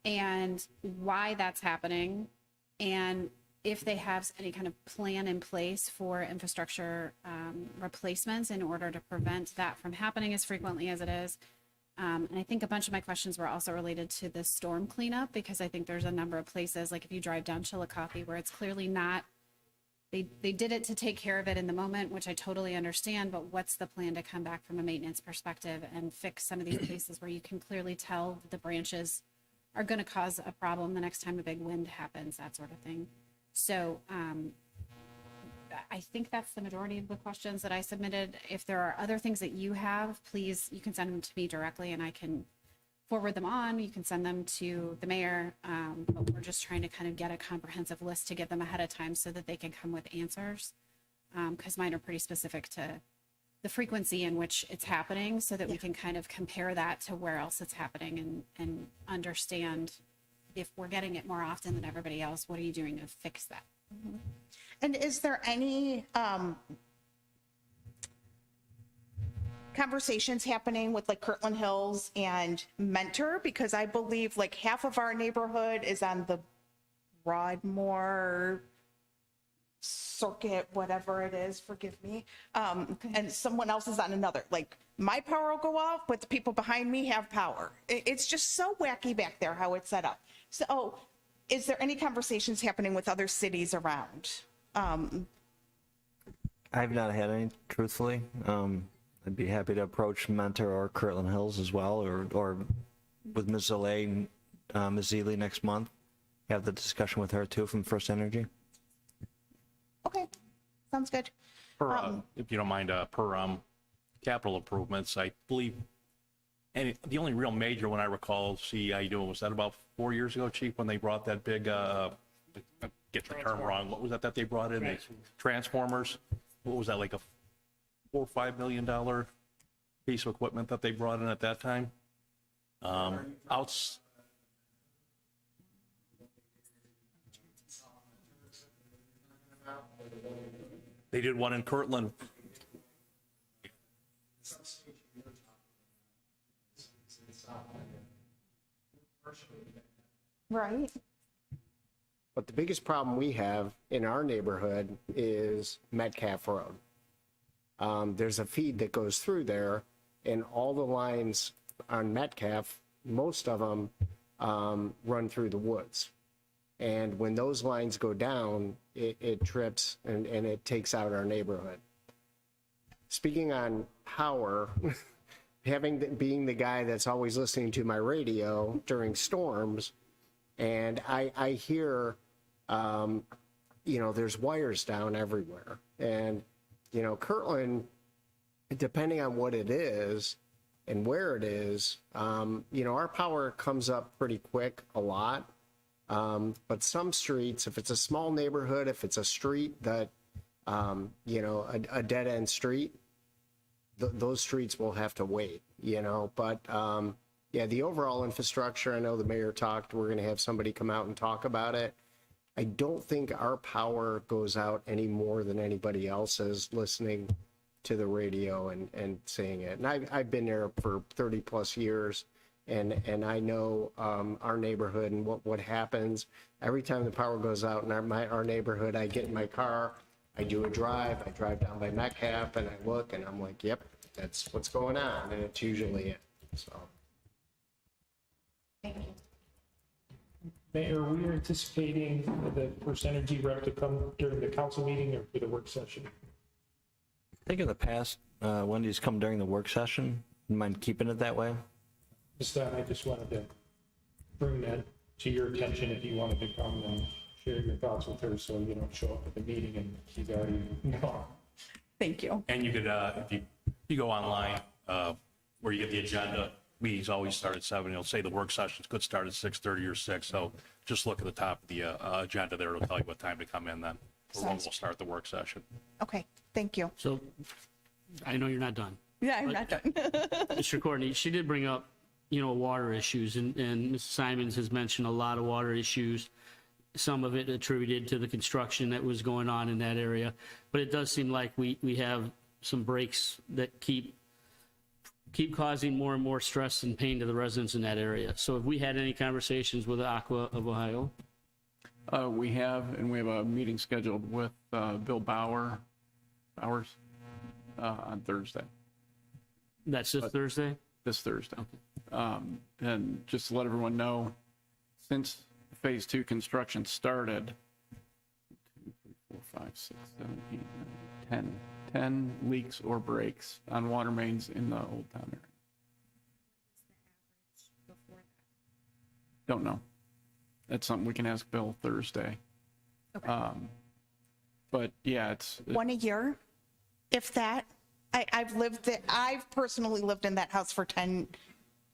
and why that's happening, and if they have any kind of plan in place for infrastructure replacements in order to prevent that from happening as frequently as it is. And I think a bunch of my questions were also related to the storm cleanup, because I think there's a number of places, like if you drive down Chillicothe, where it's clearly not, they did it to take care of it in the moment, which I totally understand, but what's the plan to come back from a maintenance perspective and fix some of these places where you can clearly tell that the branches are going to cause a problem the next time a big wind happens, that sort of thing. So I think that's the majority of the questions that I submitted. If there are other things that you have, please, you can send them to me directly and I can forward them on. You can send them to the mayor. But we're just trying to kind of get a comprehensive list to get them ahead of time so that they can come with answers. Because mine are pretty specific to the frequency in which it's happening, so that we can kind of compare that to where else it's happening and understand if we're getting it more often than everybody else, what are you doing to fix that? Mm-hmm. And is there any conversations happening with like Kirtland Hills and Mentor? Because I believe like half of our neighborhood is on the Broadmoor circuit, whatever it is, forgive me. And someone else is on another. Like my power will go off, but the people behind me have power. It's just so wacky back there how it's set up. So is there any conversations happening with other cities around? I've not had any, truthfully. I'd be happy to approach Mentor or Kirtland Hills as well, or with Ms. Zalay, Ms. Zeeley next month. Have the discussion with her too from First Energy. Okay, sounds good. If you don't mind, per capital improvements, I believe, and the only real major one I recall CEI doing, was that about 4 years ago, Chief, when they brought that big, get the term wrong, what was that they brought in? Transformers. What was that, like a $4 or $5 million piece of equipment that they brought in at that time? They did one in Kirtland. Right. But the biggest problem we have in our neighborhood is Metcalf Road. There's a feed that goes through there, and all the lines on Metcalf, most of them run through the woods. And when those lines go down, it trips and it takes out our neighborhood. Speaking on power, being the guy that's always listening to my radio during storms, and I hear, there's wires down everywhere. And, Kirtland, depending on what it is and where it is, our power comes up pretty quick a lot. But some streets, if it's a small neighborhood, if it's a street that, a dead end street, those streets will have to wait, but, the overall infrastructure, I know the mayor talked, we're going to have somebody come out and talk about it. I don't think our power goes out any more than anybody else's listening to the radio and seeing it. And I've been there for 30 plus years, and I know our neighborhood and what happens. Every time the power goes out in our neighborhood, I get in my car, I do a drive, I drive down by Metcalf, and I look, and I'm like, yep, that's what's going on, and it's usually it, so. Thank you. Mayor, we are anticipating the First Energy rep to come during the council meeting or for the work session. I think in the past, Wendy's come during the work session. You mind keeping it that way? I just wanted to bring that to your attention if you wanted to come and share your thoughts with her so you don't show up at the meeting and she's already gone. Thank you. And you could, if you go online, where you get the agenda, meetings always start at 7. It'll say the work sessions could start at 6:30 or 6. So just look at the top of the agenda there. It'll tell you what time to come in then. Or when we'll start the work session. Okay, thank you. So I know you're not done. Yeah, I'm not done. Mr. Courtney, she did bring up, water issues, and Mrs. Simons has mentioned a lot of water issues, some of it attributed to the construction that was going on in that area. But it does seem like we have some breaks that keep causing more and more stress and pain to the residents in that area. So have we had any conversations with Aqua of Ohio? We have, and we have a meeting scheduled with Bill Bowers on Thursday. That's this Thursday? This Thursday. And just to let everyone know, since phase 2 construction started, 2, 3, 4, 5, 6, 7, 8, 9, 10 leaks or breaks on water mains in the Old Town area. Don't know. That's something we can ask Bill Thursday. Okay. But yeah, it's One a year, if that. I've personally lived in that house for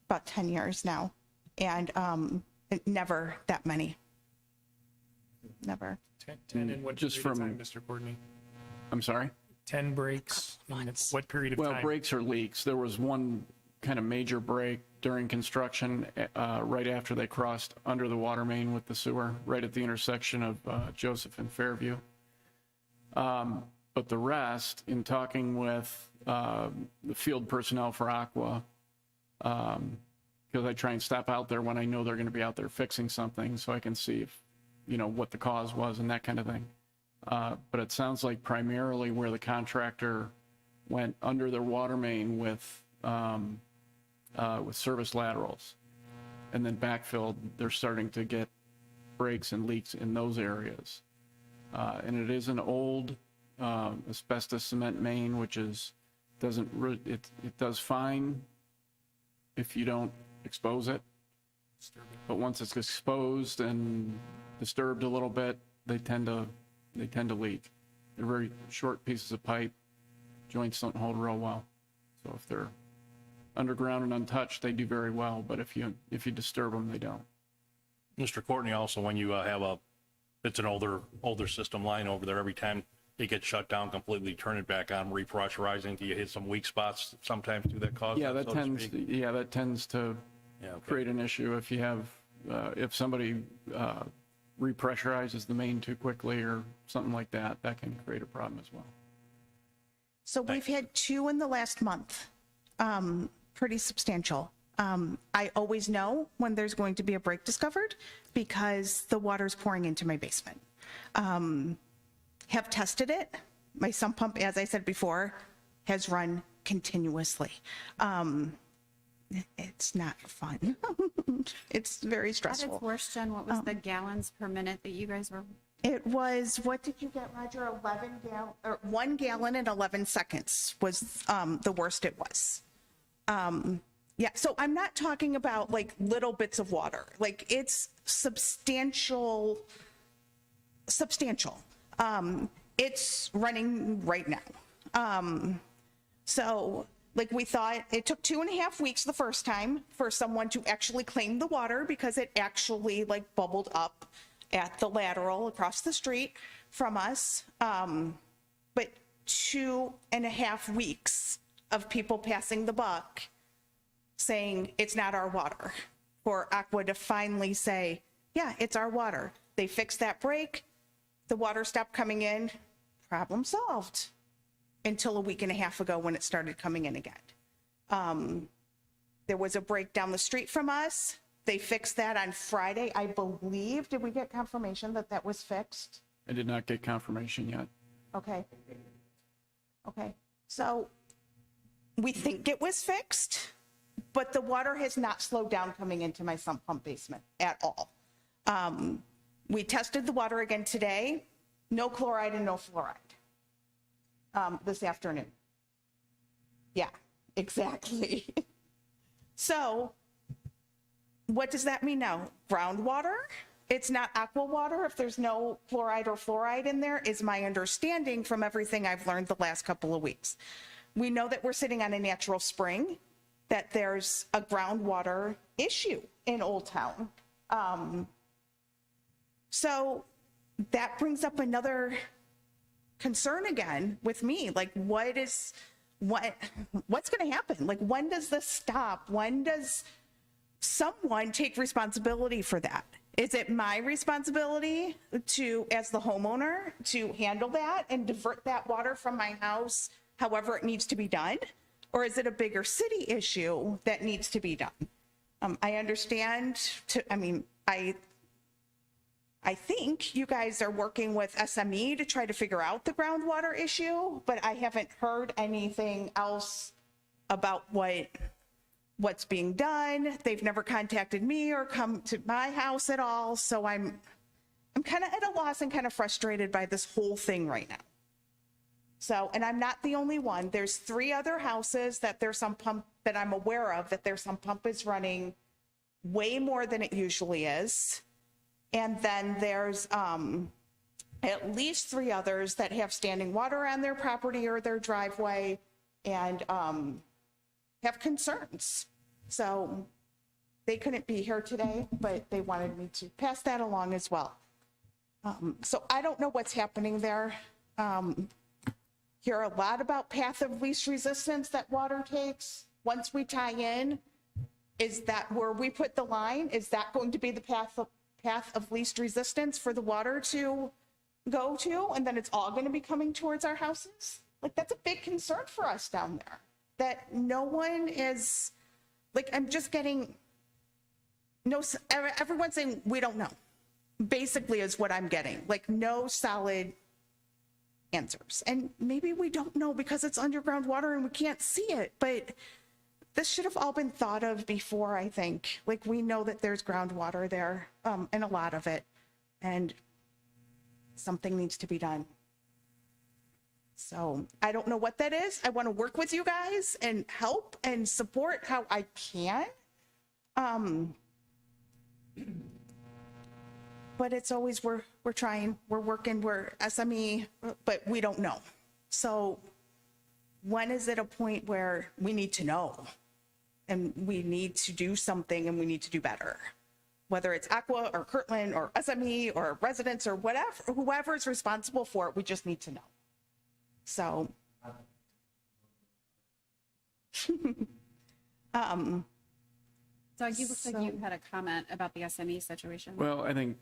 about 10 years now, and never that many. Never. 10 in what Just period of from- time, Mr. Courtney? I'm sorry? 10 breaks in what period of Well, time? breaks or leaks. There was one kind of major break during construction right after they crossed under the water main with the sewer, right at the intersection of Joseph and Fairview. But the rest, in talking with the field personnel for Aqua, because I try and stop out there when I know they're going to be out there fixing something so I can see if, what the cause was and that kind of thing. But it sounds like primarily where the contractor went under their water main with service laterals and then backfilled, they're starting to get breaks and leaks in those areas. And it is an old asbestos cement main, which it does fine if you don't expose it. But once it's exposed and disturbed a little bit, they tend to leak. They're very short pieces of pipe. Joints don't hold real well. So if they're underground and untouched, they do very well. But if you disturb them, they don't. Mr. Courtney, also, when you have it's an older system line over there, every time it gets shut down completely, turn it back on, repressurizing, do you hit some weak spots sometimes? Do that cause? Yeah, that tends to create an issue if you have, if somebody repressurizes the main too quickly or something like that, that can create a problem as well. So we've had 2 in the last month, pretty substantial. I always know when there's going to be a break discovered because the water's pouring into my basement. Have tested it. My sump pump, as I said before, has run continuously. It's not fun. It's very At stressful. its worst, Jen, what was the gallons per minute that you guys were? It was, what did you get, Roger? 1 gallon and 11 seconds was the worst it was. Yeah, so I'm not talking about like little bits of water. Like it's substantial. It's running right now. So like we thought, it took 2.5 weeks the first time for someone to actually claim the water because it actually like bubbled up at the lateral across the street from us. But 2.5 weeks of people passing the buck saying it's not our water for Aqua to finally say, yeah, it's our water. They fixed that break. The water stopped coming in. Problem solved. Until a week and a half ago when it started coming in again. There was a break down the street from us. They fixed that on Friday, I believe. Did we get confirmation that that was fixed? I did not get confirmation yet. Okay. Okay. So we think it was fixed, but the water has not slowed down coming into my sump pump basement at all. We tested the water again today. No chloride and no fluoride. This afternoon. Yeah, exactly. So what does that mean now? Groundwater? It's not aqua water if there's no chloride or fluoride in there, is my understanding from everything I've learned the last couple of weeks. We know that we're sitting on a natural spring, that there's a groundwater issue in Old Town. So that brings up another concern again with me. Like, what's going to happen? Like, when does this stop? When does someone take responsibility for that? Is it my responsibility to, as the homeowner, to handle that and divert that water from my house however it needs to be done? Or is it a bigger city issue that needs to be done? I understand, I think you guys are working with SME to try to figure out the groundwater issue, but I haven't heard anything else about what's being done. They've never contacted me or come to my house at all. So I'm kind of at a loss and kind of frustrated by this whole thing right now. So, and I'm not the only one. There's 3 other houses that their sump pump that I'm aware of that their sump pump is running way more than it usually is. And then there's at least 3 others that have standing water on their property or their driveway and have concerns. So they couldn't be here today, but they wanted me to pass that along as well. So I don't know what's happening there. Hear a lot about path of least resistance that water takes. Once we tie in, is that where we put the line? Is that going to be the path of least resistance for the water to go to? And then it's all going to be coming towards our houses? Like, that's a big concern for us down there. That no one is, like, I'm just getting, everyone's saying, we don't know. Basically is what I'm getting. Like, no solid answers. And maybe we don't know because it's underground water and we can't see it, but this should have all been thought of before, I think. Like, we know that there's groundwater there, and a lot of it, and something needs to be done. So I don't know what that is. I want to work with you guys and help and support how I can. But it's always, we're trying, we're working, we're SME, but we don't know. So when is it a point where we need to know and we need to do something and we need to do better? Whether it's Aqua or Kirtland or SME or residents or whatever, whoever's responsible for it, we just need to know. So, Doug, you looked like you had a comment about the SME situation. Well, I think,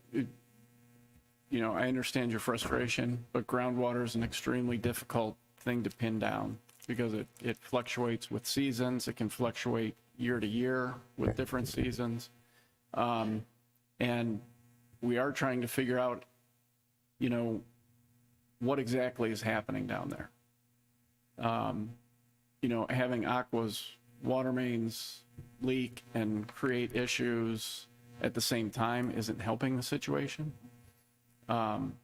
I understand your frustration, but groundwater is an extremely difficult thing to pin down because it fluctuates with seasons. It can fluctuate year to year with different seasons. And we are trying to figure out, what exactly is happening down there. Having Aqua's water mains leak and create issues at the same time isn't helping the situation.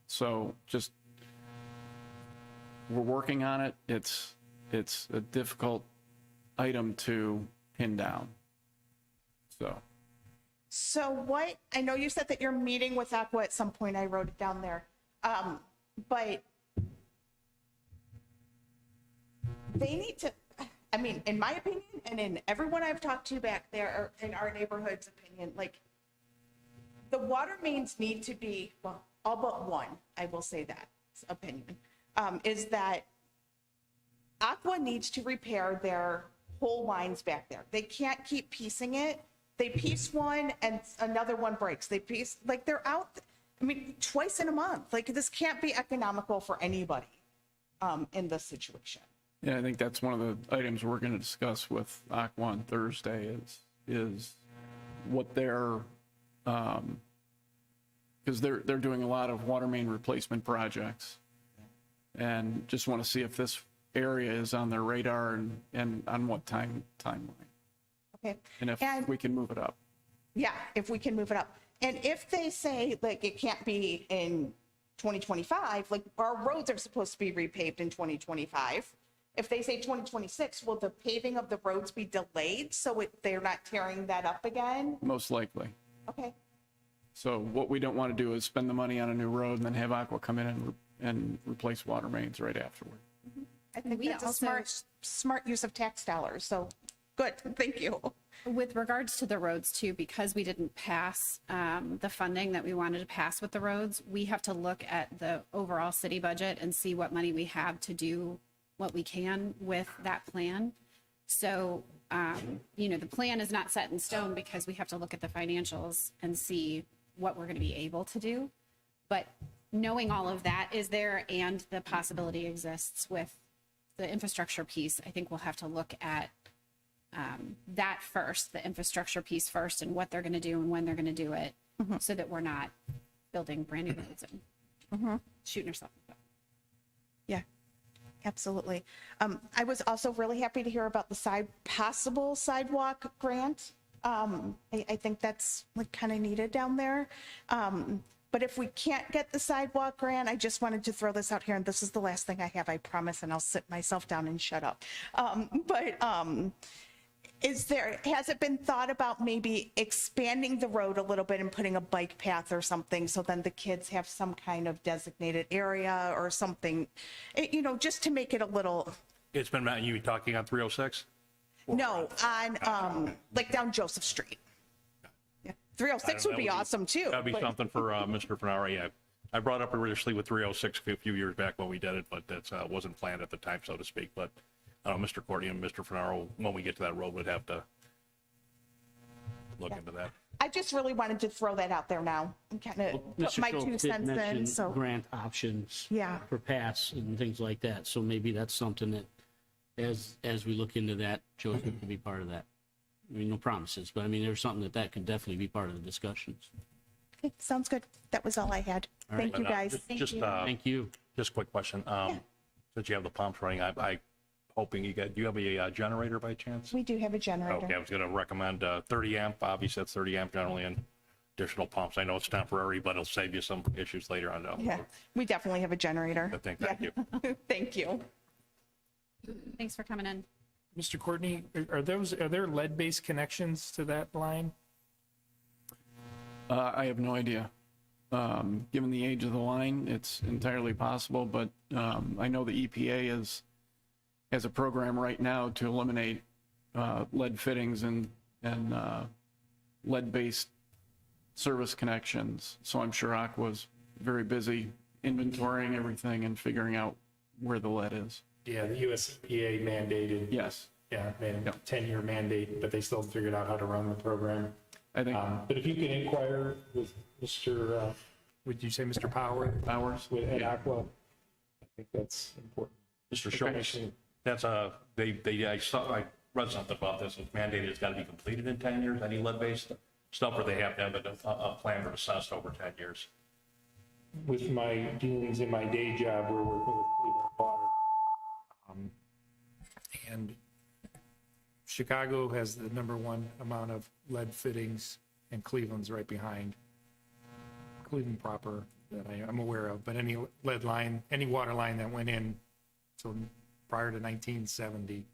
So just, we're working on it. It's a difficult item to pin down. So what, I know you said that you're meeting with Aqua at some point, I wrote it down there. But they need to, I mean, in my opinion, and in everyone I've talked to back there, or in our neighborhood's opinion, like, the water mains need to be, well, all but one, I will say that, opinion, is that Aqua needs to repair their whole lines back there. They can't keep piecing it. They piece one and another one breaks. They piece, like, they're out, I mean, twice in a month. Like, this can't be economical for anybody in this situation. Yeah, I think that's one of the items we're going to discuss with Aqua on Thursday is what their, because they're doing a lot of water main replacement projects. And just want to see if this area is on their radar and on what timeline. Okay. And if And- we can move it up. Yeah, if we can move it up. And if they say, like, it can't be in 2025, like, our roads are supposed to be repaved in 2025. If they say 2026, will the paving of the roads be delayed so they're not tearing that up again? Most likely. Okay. So what we don't want to do is spend the money on a new road and then have Aqua come in and replace water mains right afterward. I think We that's a also- smart use of tax dollars. So good. Thank you. With regards to the roads too, because we didn't pass the funding that we wanted to pass with the roads, we have to look at the overall city budget and see what money we have to do what we can with that plan. So, the plan is not set in stone because we have to look at the financials and see what we're going to be able to do. But knowing all of that is there and the possibility exists with the infrastructure piece, I think we'll have to look at that first, the infrastructure piece first, and what they're going to do and when they're going to do it, so that we're not building brand new roads and shooting ourselves in the foot. Yeah, absolutely. I was also really happy to hear about the possible sidewalk grant. I think that's like kind of needed down there. But if we can't get the sidewalk grant, I just wanted to throw this out here, and this is the last thing I have, I promise, and I'll sit myself down and shut up. Has it been thought about maybe expanding the road a little bit and putting a bike path or something, so then the kids have some kind of designated area or something, just to make it a little, It's been, you talking on 306? no, on, like down Joseph Street. Yeah, 306 would be awesome too. That'd be but- something for Mr. Fenari. Yeah. I brought up originally with 306 a few years back when we did it, but that wasn't planned at the time, so to speak. But Mr. Courtney and Mr. Fenaro, when we get to that road, would have to look into that. I just really wanted to throw that out there now and kind of put Mr. my Schultz 2 did cents in, mention so. grant options. Yeah. For pass and things like that. So maybe that's something that, as we look into that, Joseph could be part of that. I mean, no promises, but I mean, there's something that could definitely be part of the discussions. Okay, sounds good. That was all I had. All Thank right. you, guys. Just Thank you. just a quick question. Since you have the pumps running, I hoping do you have a generator by chance? We do have a generator. Okay, I was going to recommend 30 amp. Obviously, that's 30 amp generally, and additional pumps. I know it's temporary, but it'll save you some issues later on down the Yeah, road. we definitely have a generator. I think, thank you. Thank you. Thanks for coming in. Mr. Courtney, are there lead-based connections to that line? I have no idea. Given the age of the line, it's entirely possible, but I know the EPA has a program right now to eliminate lead fittings and lead-based service connections. So I'm sure Aqua's very busy inventorying everything and figuring out where the lead is. Yeah, the US EPA mandated. Yes, Yeah, 10-year mandate, but they still figured out how to run the program. I think But if you can inquire with Mr., would you say Mr. Powers. At Aqua, I think that's important. Mr. Schultz, that's I read something about this. It's mandated it's got to be completed in 10 years, any lead-based stuff, or they have to have a plan for assessed over 10 years. With my dealings in my day job, we're working with Cleveland Water. And Chicago has the #1 amount of lead fittings, and Cleveland's right behind. Cleveland proper that I'm aware of, but any lead line, any water line that went in so prior to 1970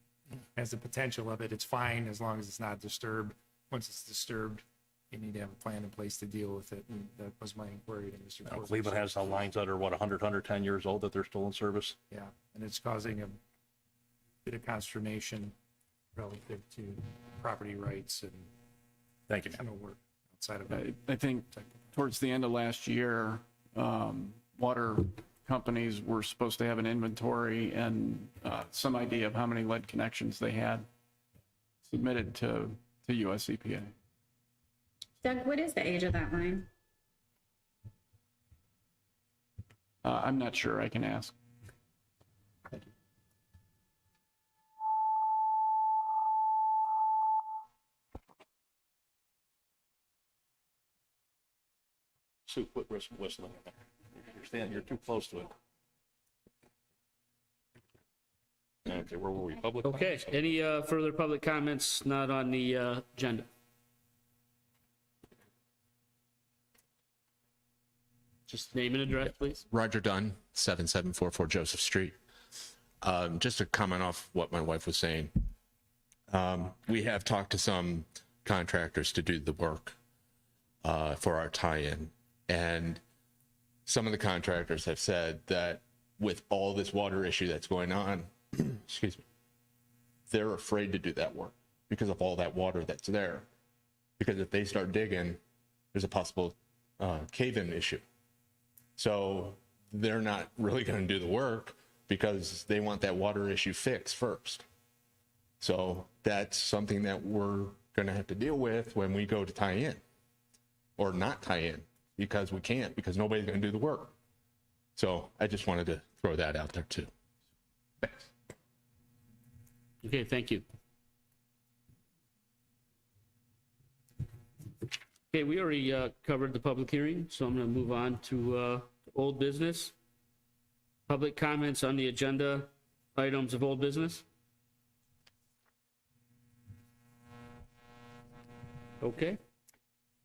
has the potential of it. It's fine as long as it's not disturbed. Once it's disturbed, you need to have a plan in place to deal with it, and that was my inquiry to Mr. Corbett. Cleveland has lines that are, what, 100, 110 years old that they're still in service? Yeah, and it's causing a bit of consternation relative to property rights and Thank you, kind man. of work outside of I think towards the end of last year, water companies were supposed to have an inventory and some idea of how many lead connections they had submitted to US EPA. Doug, what is the age of that line? I'm not sure, I can ask. Sue, quit whistling. You're too close to it. Okay, where were we? Public? Okay, any further public comments not on the agenda? Just name and address, please. Roger Dunn, 7744 Joseph Street. Just to comment off what my wife was saying, we have talked to some contractors to do the work for our tie-in, and some of the contractors have said that with all this water issue that's going on, excuse me, they're afraid to do that work because of all that water that's there. Because if they start digging, there's a possible cave-in issue. So they're not really going to do the work because they want that water issue fixed first. So that's something that we're going to have to deal with when we go to tie in or not tie in because we can't, because nobody's going to do the work. So I just wanted to throw that out there too. Thanks. Okay, thank you. Okay, we already covered the public hearing, so I'm going to move on to old business. Public comments on the agenda items of old business. Okay.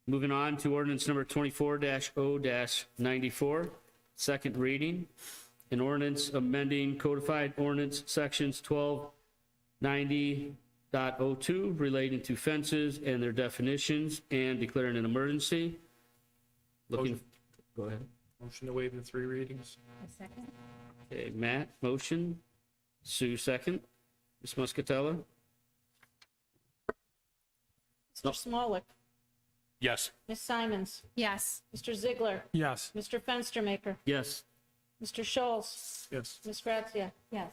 Moving on to ordinance number 24-0-94, second reading. An ordinance amending codified ordinance sections 1290.02 relating to fences and their definitions and declaring an emergency. Looking, go ahead. motion to waive the 3 readings. Second. Okay, Matt, motion. Sue, second. Ms. Muscatella? Mr. Smolik, Yes. Ms. Simons, Yes. Mr. Ziegler, Yes. Mr. Fenstermaker, Yes. Mr. Schultz, Yes. Ms. Grazia. Yes.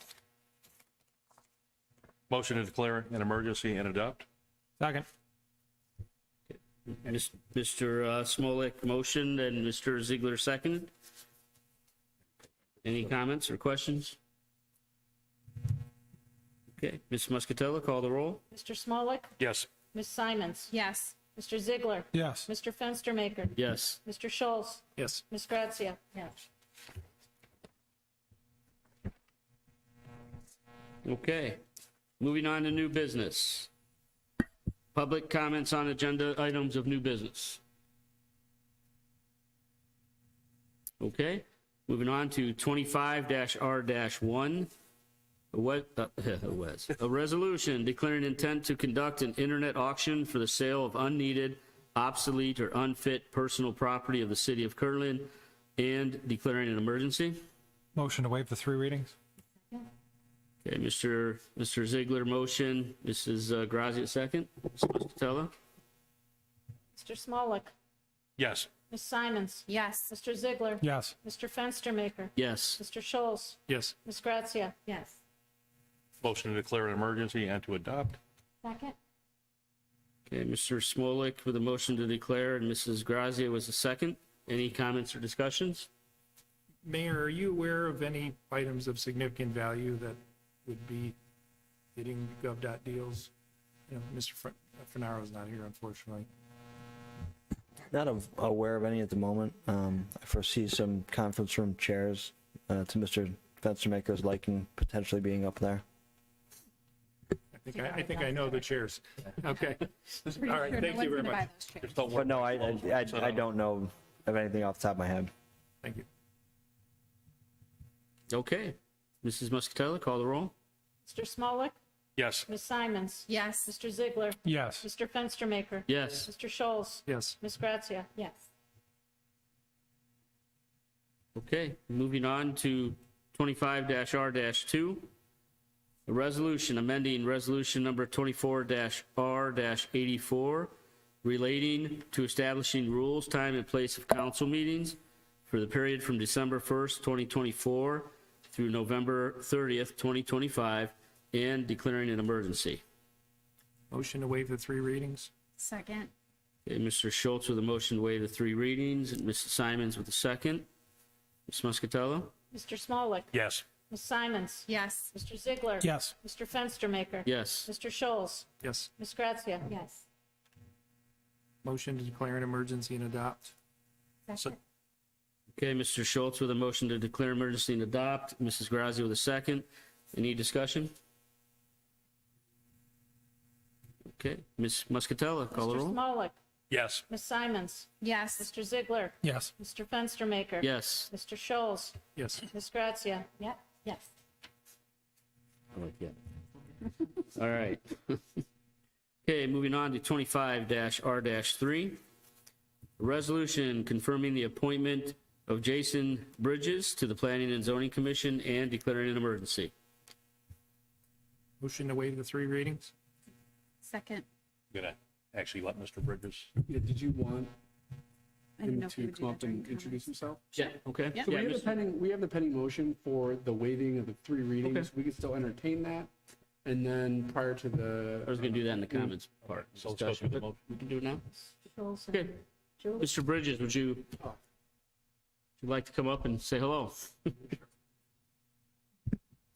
Motion to declare an emergency and adopt? Second. Mr. Smolik, motion, and Mr. Ziegler, second. Any comments or questions? Okay, Ms. Muscatella, call the roll. Mr. Smolik, Yes. Ms. Simons, Yes. Mr. Ziegler, Yes. Mr. Fenstermaker, Yes. Mr. Schultz, Yes. Ms. Grazia. Yes. Okay, moving on to new business. Public comments on agenda items of new business. Okay, moving on to 25-R-1. A resolution declaring intent to conduct an internet auction for the sale of unneeded, obsolete, or unfit personal property of the city of Kirtland and declaring an emergency. Motion to waive the 3 readings. Okay, Mr. Ziegler, motion. Mrs. Grazia, second. Ms. Muscatella? Mr. Smolik, Yes. Ms. Simons, Yes. Mr. Ziegler, Yes. Mr. Fenstermaker, Yes. Mr. Schultz, Yes. Ms. Grazia. Yes. Motion to declare an emergency and to adopt? Second. Okay, Mr. Smolik with a motion to declare, and Mrs. Grazia was the second. Any comments or discussions? Mayor, are you aware of any items of significant value that would be hitting gov. Deals? You know, Mr. Fenaro is not here, unfortunately. Not aware of any at the moment. I foresee some conference room chairs to Mr. Fenstermaker's liking potentially being up there. I think I know the chairs. Okay. All right, thank you very much. Just don't But worry. no, I don't know of anything off the top of my head. Thank you. Okay. Mrs. Muscatella, call the roll. Mr. Smolik, Yes. Ms. Simons? Yes. Mr. Ziegler? Yes. Mr. Fenstermaker? Yes. Mr. Scholes? Yes. Ms. Grazia? Yes. Okay, moving on to 25-R-2, a resolution amending resolution number 24-R-84 relating to establishing rules, time, and place of council meetings for the period from December 1st, 2024 through November 30th, 2025, and declaring an emergency. Motion to waive the 3 readings? Second. Okay, Mr. Schultz with a motion to waive the 3 readings, and Mrs. Simons with a second. Ms. Muscatello? Mr. Smolik? Yes. Ms. Simons? Yes. Mr. Ziegler? Yes. Mr. Fenstermaker? Yes. Mr. Scholes? Yes. Ms. Grazia? Yes. Motion to declare an emergency and adopt? Second. Okay, Mr. Schultz with a motion to declare emergency and adopt. Mrs. Grazia with a second. Any discussion? Okay, Ms. Muscatello, call the Mr. roll. Smolik? Yes. Ms. Simons? Yes. Mr. Ziegler? Yes. Mr. Fenstermaker? Yes. Mr. Scholes? Yes. Ms. Grazia? Yep. Yes. I like that. All right. Okay, moving on to 25-R-3. A resolution confirming the appointment of Jason Bridges to the Planning and Zoning Commission and declaring an emergency. Motion to waive the 3 readings? Second. Gonna actually let Mr. Bridges. Yeah, did you want I didn't him know if we to would do come that up during and introduce comments. himself? Yeah, okay. Yep. So Yeah, we have the pending motion for the waiving of the 3 readings. Okay. We can still entertain that. And then prior to the. I was going to do that in the comments part. So let's go through the But motion. we can do it now? Scholes and Okay. Julie? Mr. Bridges, would you like to come up and say hello?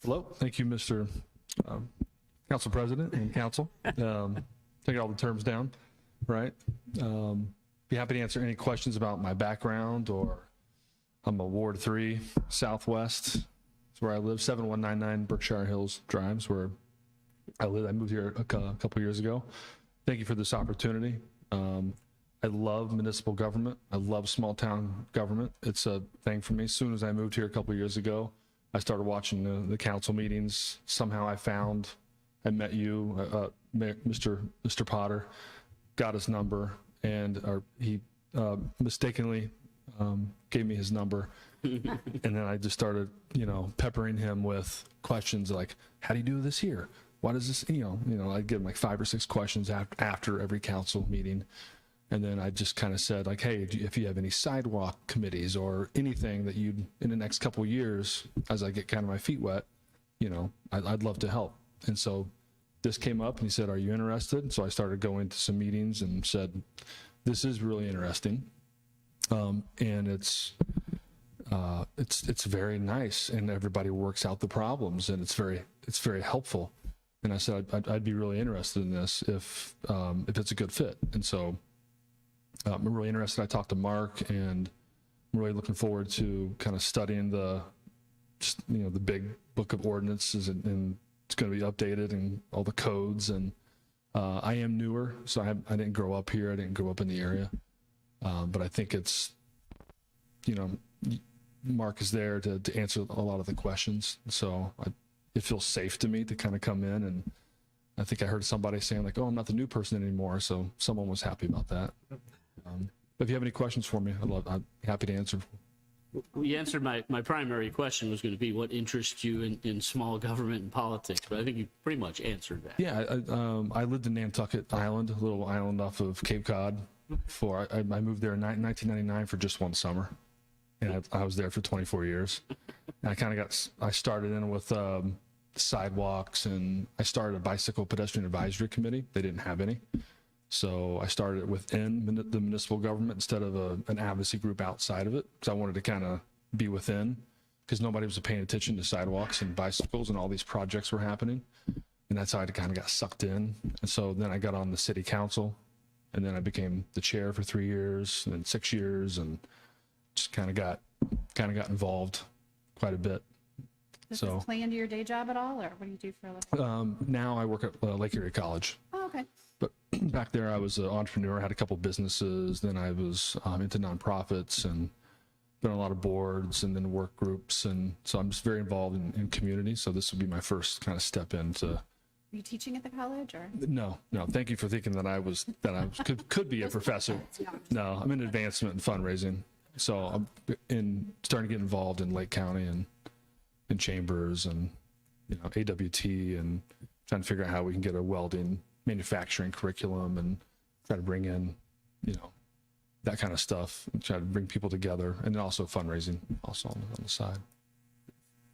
Hello. Thank you, Mr. Council President and Council. Taking all the terms down, right? Be happy to answer any questions about my background, or I'm a Ward 3 Southwest. It's where I live, 7199 Berkshire Hills Drive is where I live. I moved here a couple years ago. Thank you for this opportunity. I love municipal government. I love small town government. It's a thing for me. As soon as I moved here a couple years ago, I started watching the council meetings. Somehow I met you, Mr. Potter, got his number, and he mistakenly gave me his number. And then I just started, peppering him with questions like, how do you do this here? Why does this, I'd give him like 5 or 6 questions after every council meeting. And then I just kind of said like, hey, if you have any sidewalk committees or anything that you'd, in the next couple of years, as I get kind of my feet wet, I'd love to help. And so this came up and he said, are you interested? So I started going to some meetings and said, this is really interesting. And it's very nice, and everybody works out the problems, and it's very helpful. And I said, I'd be really interested in this if it's a good fit. And so I'm really interested. I talked to Mark, and I'm really looking forward to kind of studying the big book of ordinances, and it's going to be updated and all the codes. And I am newer, so I didn't grow up here. I didn't grow up in the area. But I think it's, Mark is there to answer a lot of the questions. So it feels safe to me to kind of come in, and I think I heard somebody saying like, oh, I'm not the new person anymore. So someone was happy about that. But if you have any questions for me, I'm happy to answer. Well, you answered my primary question was going to be what interests you in small government and politics, but I think you pretty much answered that. Yeah, I lived in Nantucket Island, a little island off of Cape Cod. I moved there in 1999 for just one summer, and I was there for 24 years. And I started in with sidewalks, and I started a bicycle pedestrian advisory committee. They didn't have any. So I started within the municipal government instead of an advocacy group outside of it, because I wanted to kind of be within, because nobody was paying attention to sidewalks and bicycles and all these projects were happening. And that's how I kind of got sucked in. And so then I got on the city council, and then I became the chair for 3 years, and then 6 years, and just kind of got involved quite a bit. Does this play into your day job at all, or what do you do for a living? Now I work at Lake Erie College. Oh, okay. But back there, I was an entrepreneur, had a couple businesses. Then I was into nonprofits and been on a lot of boards and then work groups. And so I'm just very involved in community. So this would be my first kind of step into Are you teaching at the college or? No, thank you for thinking that I could be a professor. No, I'm in advancement and fundraising. So I'm starting to get involved in Lake County and in chambers and, AWT, and trying to figure out how we can get a welding manufacturing curriculum and try to bring in, that kind of stuff and try to bring people together, and then also fundraising also on the side.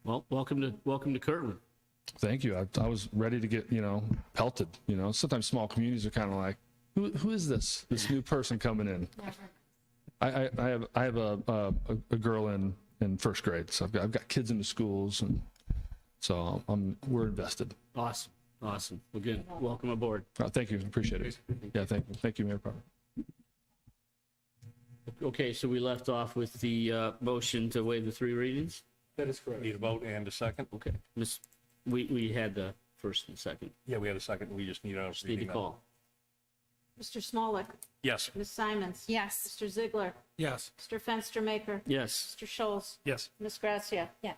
Well, welcome to Kirtland. Thank you. I was ready to get, pelted, sometimes small communities are kind of like, who is this new person coming in? I have a girl in first grade, so I've got kids in the schools, and so we're invested. Awesome. Well, again, welcome aboard. Thank you. Appreciate it. Yeah, thank you, Mayor Power. Okay, so we left off with the motion to waive the 3 readings. That is correct. Need a vote and a second? Okay, we had the first and second. Yeah, we had a second. We just need a Just need to reading. call. Mr. Smolik. Yes. Ms. Simons. Yes. Mr. Ziegler. Yes. Mr. Fenstermaker. Yes. Mr. Scholes. Yes. Ms. Gracia. Yes.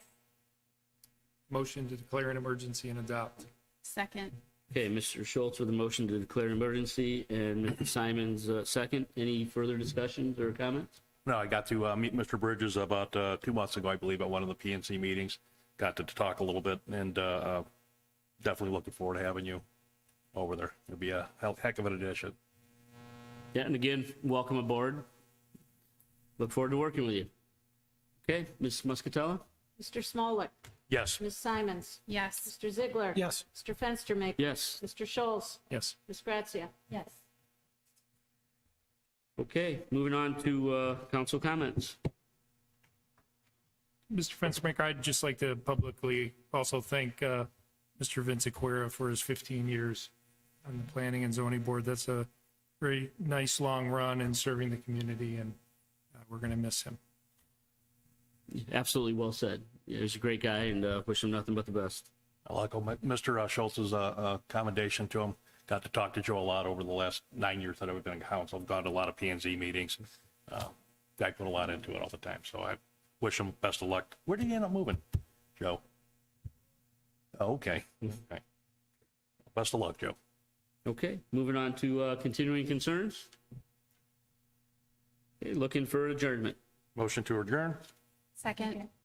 Motion to declare an emergency and adopt. Second. Okay, Mr. Schultz with a motion to declare an emergency, and Mr. Simons second. Any further discussions or comments? No, I got to meet Mr. Bridges about 2 months ago, I believe, at one of the PNC meetings. Got to talk a little bit, and definitely looking forward to having you over there. It'll be a heck of an addition. Yeah, and again, welcome aboard. Look forward to working with you. Okay, Ms. Muscatella? Mr. Smolik. Yes. Ms. Simons. Yes. Mr. Ziegler. Yes. Mr. Fenstermaker. Yes. Mr. Scholes. Yes. Ms. Gracia. Yes. Okay, moving on to council comments. Mr. Fenstermaker, I'd just like to publicly also thank Mr. Vince Aquera for his 15 years on the Planning and Zoning Board. That's a very nice long run in serving the community, and we're going to miss him. Absolutely well said. Yeah, he's a great guy, and wish him nothing but the best. I like Mr. Schultz's commendation to him. Got to talk to Joe a lot over the last 9 years that I've been in council. I've gone to a lot of P&Z meetings. Guy put a lot into it all the time, so I wish him best of luck. Where did he end up moving, Joe? Oh, okay. Okay. Best of luck, Joe. Okay, moving on to continuing concerns. Okay, looking for adjournment. Motion to adjourn? Second.